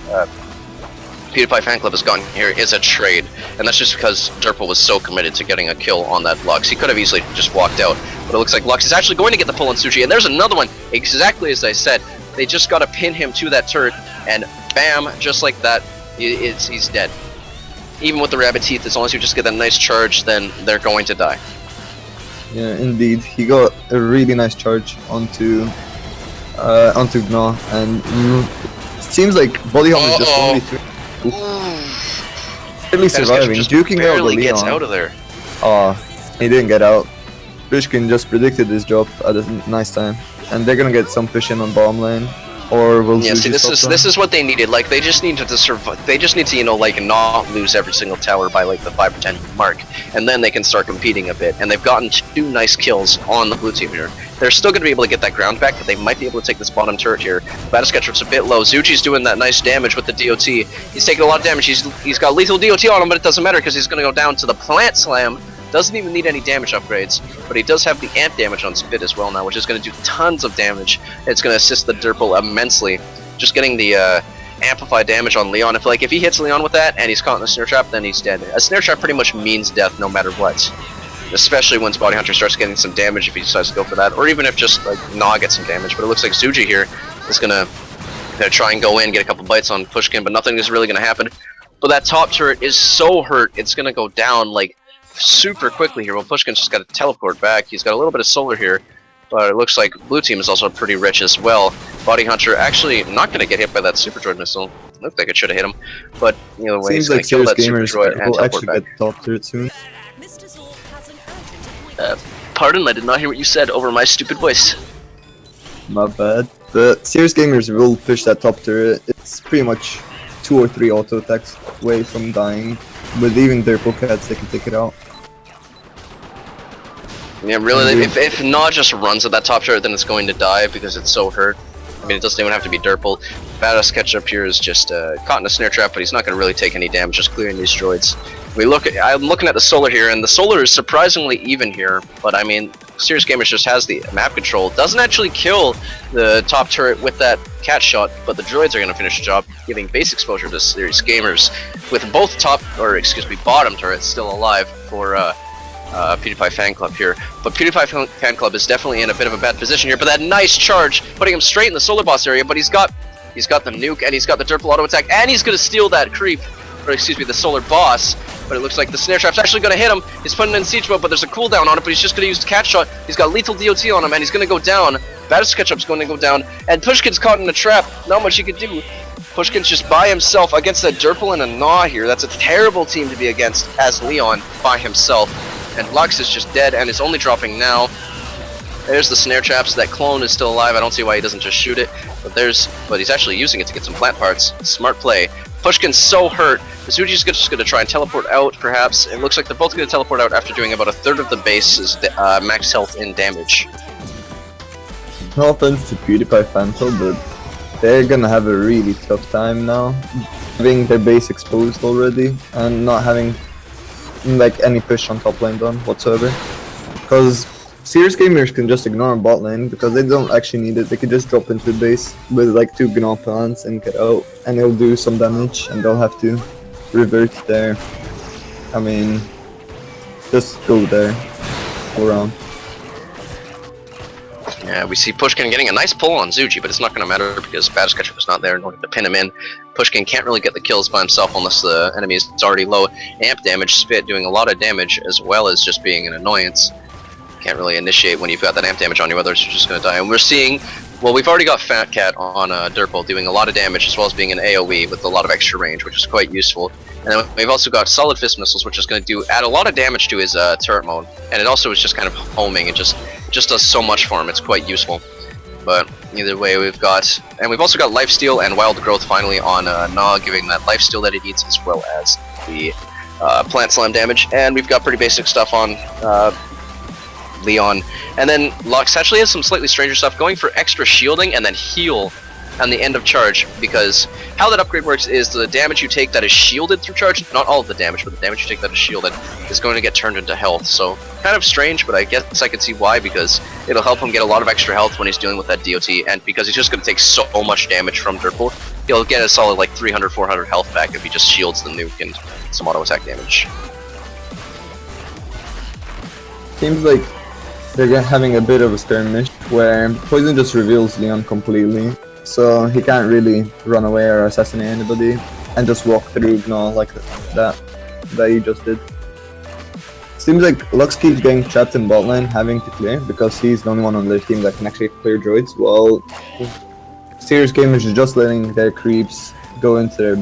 Pewdiepie Fanclub has gotten here is a trade, and that's just because Derpal was so committed to getting a kill on that Lux. He could have easily just walked out, but it looks like Lux is actually going to get the pull on Suji, and there's another one, exactly as I said. They just got to pin him to that turret, and bam, just like that, he's dead. Even with the rabbit teeth, as long as you just get that nice charge, then they're going to die. Yeah, indeed. He got a really nice charge onto Gnaw, and it seems like Body Armor just only barely surviving, juking out the Leon. Gets out of there. He didn't get out. Pushkin just predicted this drop at a nice time, and they're gonna get some push in on bottom lane, or will see, this is what they needed. Like, they just needed to survive. They just need to, you know, like, not lose every single tower by like the 5 or 10 mark, and then they can start competing a bit. And they've gotten 2 nice kills on the blue team here. They're still going to be able to get that ground back, but they might be able to take this bottom turret here. Batasketchup's a bit low. Zuji's doing that nice damage with the DOT. He's taking a lot of damage. He's got lethal DOT on him, but it doesn't matter because he's going to go down to the plant slam. Doesn't even need any damage upgrades, but he does have the amp damage on Spit as well now, which is going to do tons of damage. It's going to assist the Derpal immensely. Just getting the amplified damage on Leon. If he hits Leon with that and he's caught in a snare trap, then he's dead. A snare trap pretty much means death no matter what. Especially once Body Hunter starts getting some damage if he decides to go for that, or even if just like Gnaw gets some damage. But it looks like Zuji here is gonna try and go in, get a couple bites on Pushkin, but nothing is really gonna happen. But that top turret is so hurt, it's gonna go down like super quickly here. Well, Pushkin's just got to teleport back. He's got a little bit of solar here, but it looks like blue team is also pretty rich as well. Body Hunter actually not gonna get hit by that Super Droid missile. Looked like it should have hit him, but either way, he's gonna kill that Super Droid and teleport back. Get top turret soon. Pardon, I did not hear what you said over my stupid voice. My bad. The serious gamers will push that top turret. It's pretty much 2 or 3 auto attacks away from dying. With even their Pokécats, they can take it out. Yeah, really, if Gnaw just runs at that top turret, then it's going to die because it's so hurt. I mean, it doesn't even have to be Derpal. Batasketchup here is just caught in a snare trap, but he's not going to really take any damage, just clearing these droids. I'm looking at the solar here, and the solar is surprisingly even here, but I mean, Serious Gamers just has the map control. Doesn't actually kill the top turret with that cat shot, but the droids are going to finish the job, giving base exposure to Serious Gamers, with both bottom turrets still alive for Pewdiepie Fanclub here. But Pewdiepie Fanclub is definitely in a bit of a bad position here, but that nice charge, putting him straight in the solar boss area, but he's got the nuke, and he's got the Derpal auto attack, and he's going to steal that creep, or excuse me, the solar boss. But it looks like the snare trap's actually going to hit him. He's putting in siege mode, but there's a cooldown on it, but he's just going to use the cat shot. He's got lethal DOT on him, and he's going to go down. Batasketchup's going to go down, and Pushkin's caught in a trap. Not much he could do. Pushkin's just by himself against a Derpal and a Gnaw here. That's a terrible team to be against as Leon by himself. And Lux is just dead and is only dropping now. There's the snare traps. That clone is still alive. I don't see why he doesn't just shoot it. But he's actually using it to get some plant parts. Smart play. Pushkin's so hurt. Zuji's just going to try and teleport out, perhaps. It looks like they're both going to teleport out after doing about 1/3 of the base's max health in damage. No offense to Pewdiepie Fanclub, but they're gonna have a really tough time now, having their base exposed already and not having like any push on top lane done whatsoever. Because Serious Gamers can just ignore bot lane because they don't actually need it. They can just drop into the base with like 2 Gnaw plants and get out, and it'll do some damage, and they'll have to revert there. I mean, just go there, go around. Yeah, we see Pushkin getting a nice pull on Zuji, but it's not going to matter because Batasketchup is not there in order to pin him in. Pushkin can't really get the kills by himself unless the enemy is already low. Amp damage, Spit doing a lot of damage as well as just being an annoyance. Can't really initiate when you've got that amp damage on you, otherwise you're just going to die. And we're seeing, well, we've already got Fat Cat on Derpal doing a lot of damage as well as being an AoE with a lot of extra range, which is quite useful. And then we've also got Solid Fist Missiles, which is going to add a lot of damage to his turret mode. And it also is just kind of homing, and just does so much for him. It's quite useful. But either way, we've also got Lifesteal and Wild Growth finally on Gnaw, giving that lifesteal that he needs as well as the plant slam damage. And we've got pretty basic stuff on Leon. And then Lux actually has some slightly stranger stuff, going for extra shielding and then heal on the end of charge, because how that upgrade works is the damage you take that is shielded through charge, not all of the damage, but the damage you take that is shielded is going to get turned into health. So kind of strange, but I guess I can see why, because It'll help him get a lot of extra health when he's dealing with that DOT, and because he's just going to take so much damage from Dirtpool, he'll get a solid like 300, 400 health back if he just shields the nuke and some auto attack damage. Seems like they're having a bit of a skirmish where Poison just reveals Leon completely, so he can't really run away or assassinate anybody and just walk through Gnaw like that he just did. Seems like Lux keeps getting trapped in bot lane, having to clear because he's the only one on their team that can actually clear droids, while Serious Gamers is just letting their creeps go into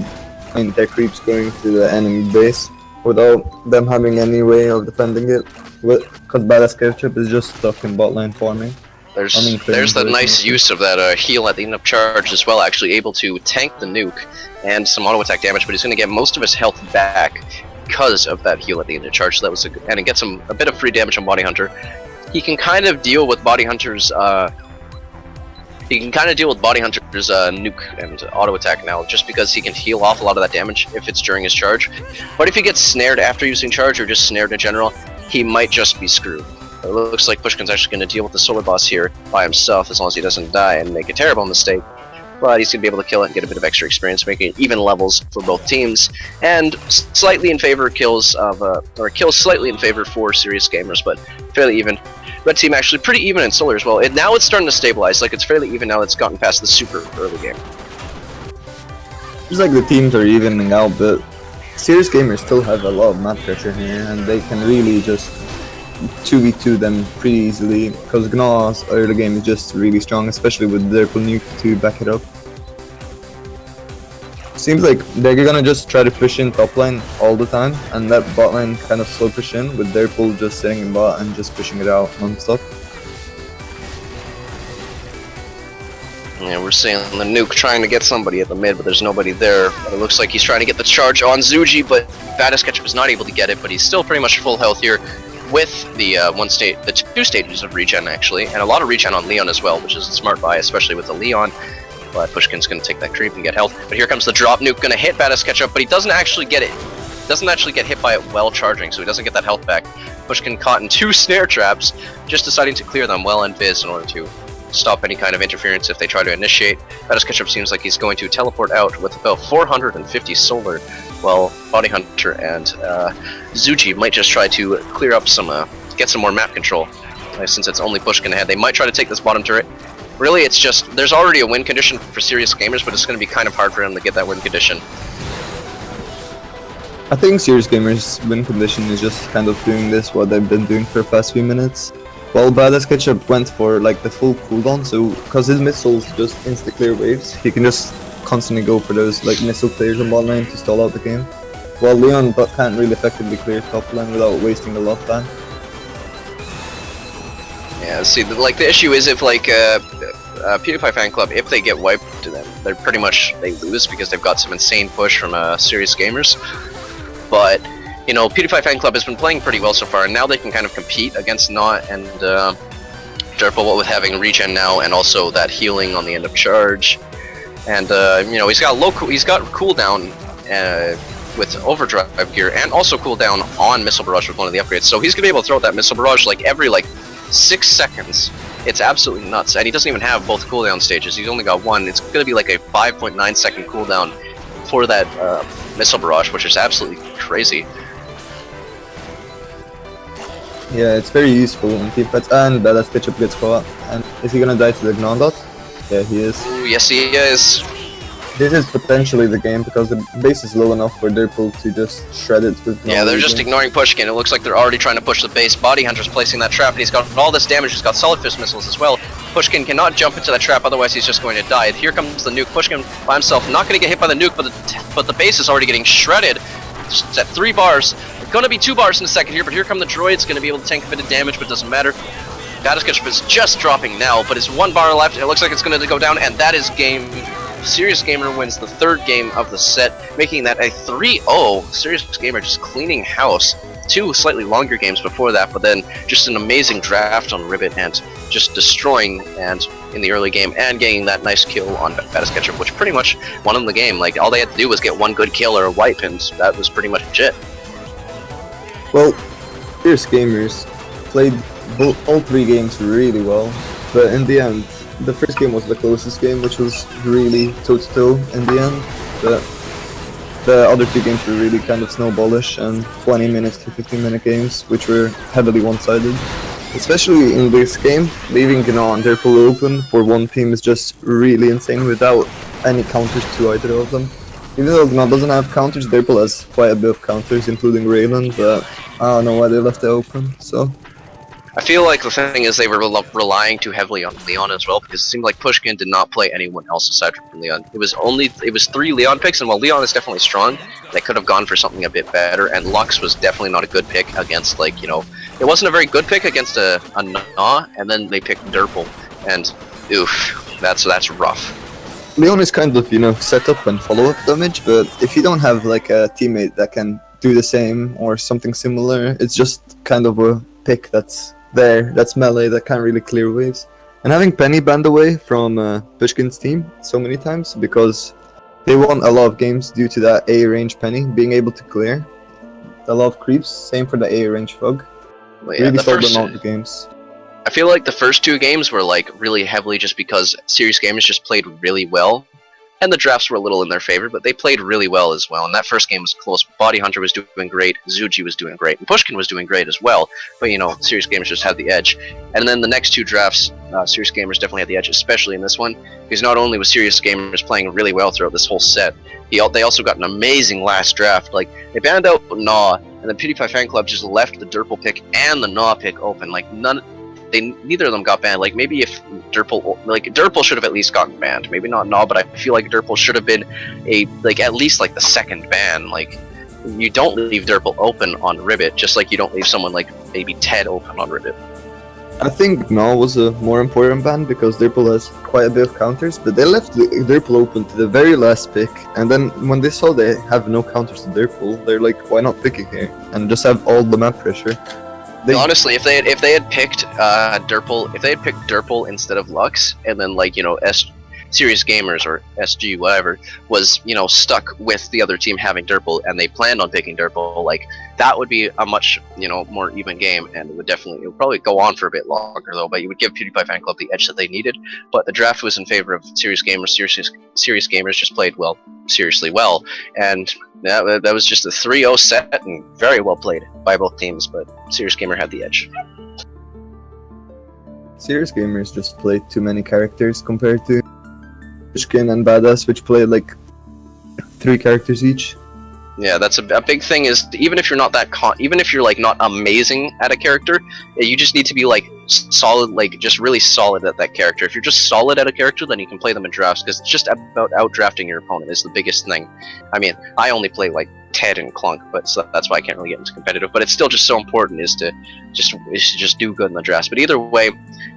their creeps going to the enemy base without them having any way of defending it. Because Badass Ketchup is just stuck in bot lane farming. There's the nice use of that heal at the end of charge as well, actually able to tank the nuke and some auto attack damage, but he's going to get most of his health back because of that heal at the end of charge. So that was and it gets him a bit of free damage on Bounty Hunter. He can kind of deal with Bounty Hunter's nuke and auto attack now, just because he can heal off a lot of that damage if it's during his charge. But if he gets snared after using charge, or just snared in general, he might just be screwed. It looks like Pushkin's actually going to deal with the solar boss here by himself, as long as he doesn't die and make a terrible mistake. But he's going to be able to kill it and get a bit of extra experience, making it even levels for both teams, and slightly in favor kills slightly in favor for Serious Gamers, but fairly even. Red team actually pretty even in solar as well. Now it's starting to stabilize, like it's fairly even now that it's gotten past the super early game. It's like the teams are evening out, but Serious Gamers still have a lot of map pressure here, and they can really just 2v2 them pretty easily, because Gnaw's early game is just really strong, especially with Dirtpool nuke to back it up. Seems like they're gonna just try to push in top lane all the time, and let bot lane kind of slow push in, with Dirtpool just sitting in bot and just pushing it out non-stop. Yeah, we're seeing the nuke trying to get somebody at the mid, but there's nobody there. But it looks like he's trying to get the charge on Zuji, but Badass Ketchup is not able to get it, but he's still pretty much full health here with the two stages of regen actually, and a lot of regen on Leon as well, which is a smart buy, especially with the Leon. But Pushkin's gonna take that creep and get health. But here comes the drop nuke, gonna hit Badass Ketchup, but he doesn't actually get it. Doesn't actually get hit by it while charging, so he doesn't get that health back. Pushkin caught in 2 snare traps, just deciding to clear them well in Viz in order to stop any kind of interference if they try to initiate. Badass Ketchup seems like he's going to teleport out with about 450 solar, while Bounty Hunter and Zuji might just try to clear up some, get some more map control. Since it's only Pushkin ahead, they might try to take this bottom turret. Really, it's just, there's already a win condition for Serious Gamers, but it's going to be kind of hard for him to get that win condition. I think Serious Gamers' win condition is just kind of doing this, what they've been doing for the past few minutes. Well, Badass Ketchup went for like the full cooldown, so because his missiles just insta-clear waves, he can just constantly go for those like missile clears on bot lane to stall out the game. While Leon can't really effectively clear top lane without wasting a lot of time. Yeah, see, like the issue is if like Pewdiepie Fanclub, if they get wiped to them, they're pretty much, they lose because they've got some insane push from Serious Gamers. But you know, Pewdiepie Fanclub has been playing pretty well so far, and now they can kind of compete against Not and Dirtpool with having regen now, and also that healing on the end of charge. And you know, he's got cooldown with overdrive gear, and also cooldown on missile barrage with one of the upgrades. So he's gonna be able to throw that missile barrage like every 6 seconds. It's absolutely nuts, and he doesn't even have both cooldown stages. He's only got one. It's gonna be like a 5.9 second cooldown for that missile barrage, which is absolutely crazy. Yeah, it's very useful in teamfights, and Badass Ketchup gets caught. And is he gonna die to the Gnaw dot? Yeah, he is. Ooh, yes, he is. This is potentially the game because the base is low enough for Dirtpool to just shred it with Yeah, they're just ignoring Pushkin. It looks like they're already trying to push the base. Bounty Hunter's placing that trap, and he's got all this damage. He's got solid fist missiles as well. Pushkin cannot jump into that trap, otherwise he's just going to die. Here comes the nuke. Pushkin by himself, not going to get hit by the nuke, but the base is already getting shredded. Just at 3 bars. It's going to be 2 bars in a second here, but here come the droids. Going to be able to tank a bit of damage, but doesn't matter. Badass Ketchup is just dropping now, but it's 1 bar left. It looks like it's going to go down, and that is game. Serious Gamer wins the 3rd game of the set, making that a 3-0. Serious Gamer just cleaning house. 2 slightly longer games before that, but then just an amazing draft on Ribbit and just destroying and in the early game and getting that nice kill on Badass Ketchup, which pretty much won him the game. Like, all they had to do was get 1 good kill or a wipe, and that was pretty much it. Well, Serious Gamers played all 3 games really well, but in the end, the first game was the closest game, which was really toe-to-toe in the end. But the other 2 games were really kind of snowballish and 20 minutes to 15-minute games, which were heavily one-sided. Especially in this game, leaving Gna and Derpol open for one team is just really insane without any counters to either of them. Even though Gna doesn't have counters, Derpol has quite a bit of counters, including Raylan, but I don't know why they left it open, so... I feel like the thing is they were relying too heavily on Leon as well, because it seemed like Pushkin did not play anyone else aside from Leon. It was 3 Leon picks, and while Leon is definitely strong, they could have gone for something a bit better, and Lux was definitely not a good pick against, like, you know, it wasn't a very good pick against a Gna, and then they picked Derpol, and oof, that's rough. Leon is kind of, you know, setup and follow-up damage, but if you don't have like a teammate that can do the same or something similar, it's just kind of a pick that's melee, that can't really clear waves. And having Penny banned away from Pushkin's team so many times, because they won a lot of games due to that A range Penny being able to clear a lot of creeps, same for the A range Fug. Well, yeah, really sold them out the games. I feel like the first 2 games were like really heavily just because Serious Gamers just played really well, and the drafts were a little in their favor, but they played really well as well. And that first game was close. Body Hunter was doing great, Zuji was doing great, and Pushkin was doing great as well. But you know, Serious Gamers just had the edge. And then the next 2 drafts, Serious Gamers definitely had the edge, especially in this one, because not only was Serious Gamers playing really well throughout this whole set, they also got an amazing last draft. Like, they banned out Gna, and then Pewdiepie Fanclub just left the Derpol pick and the Gna pick open. Like, neither of them got banned. Like, maybe if Derpol should have at least gotten banned. Maybe not Gna, but I feel like Derpol should have been at least like the second ban. Like, you don't leave Derpol open on Ribbit, just like you don't leave someone like maybe Ted open on Ribbit. I think Gna was a more important ban because Derpol has quite a bit of counters, but they left Derpol open to the very last pick, and then when they saw they have no counters to Derpol, they're like, why not pick it here and just have all the map pressure? Honestly, if they had picked Derpol instead of Lux, and then, like, you know, Serious Gamers or SG whatever was, you know, stuck with the other team having Derpol, and they planned on picking Derpol, like, that would be a much, you know, more even game, and it would probably go on for a bit longer though. But you would give Pewdiepie Fanclub the edge that they needed. But the draft was in favor of Serious Gamers. Serious Gamers just played seriously well, and that was just a 3-0 set, and very well played by both teams. But Serious Gamer had the edge. Serious Gamers just played too many characters compared to Pushkin and Badass, which played like 3 characters each. Yeah, that's a big thing. Is even if you're not even if you're like not amazing at a character, you just need to be like solid, like just really solid at that character. If you're just solid at a character, then you can play them in drafts, because it's just about out-drafting your opponent is the biggest thing. I mean, I only play like Ted and Clunk, but so that's why I can't really get into competitive. But it's still just so important is to just do good in the drafts. But either way,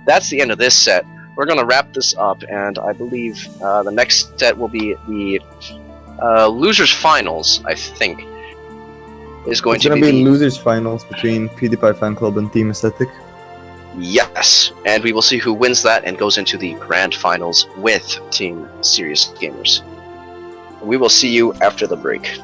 that's the end of this set. We're gonna wrap this up, and I believe the next set will be the losers finals. I think is going to be losers finals between Pewdiepie Fanclub and Team Aesthetic. Yes, and we will see who wins that and goes into the grand finals with Team Serious Gamers. We will see you after the break.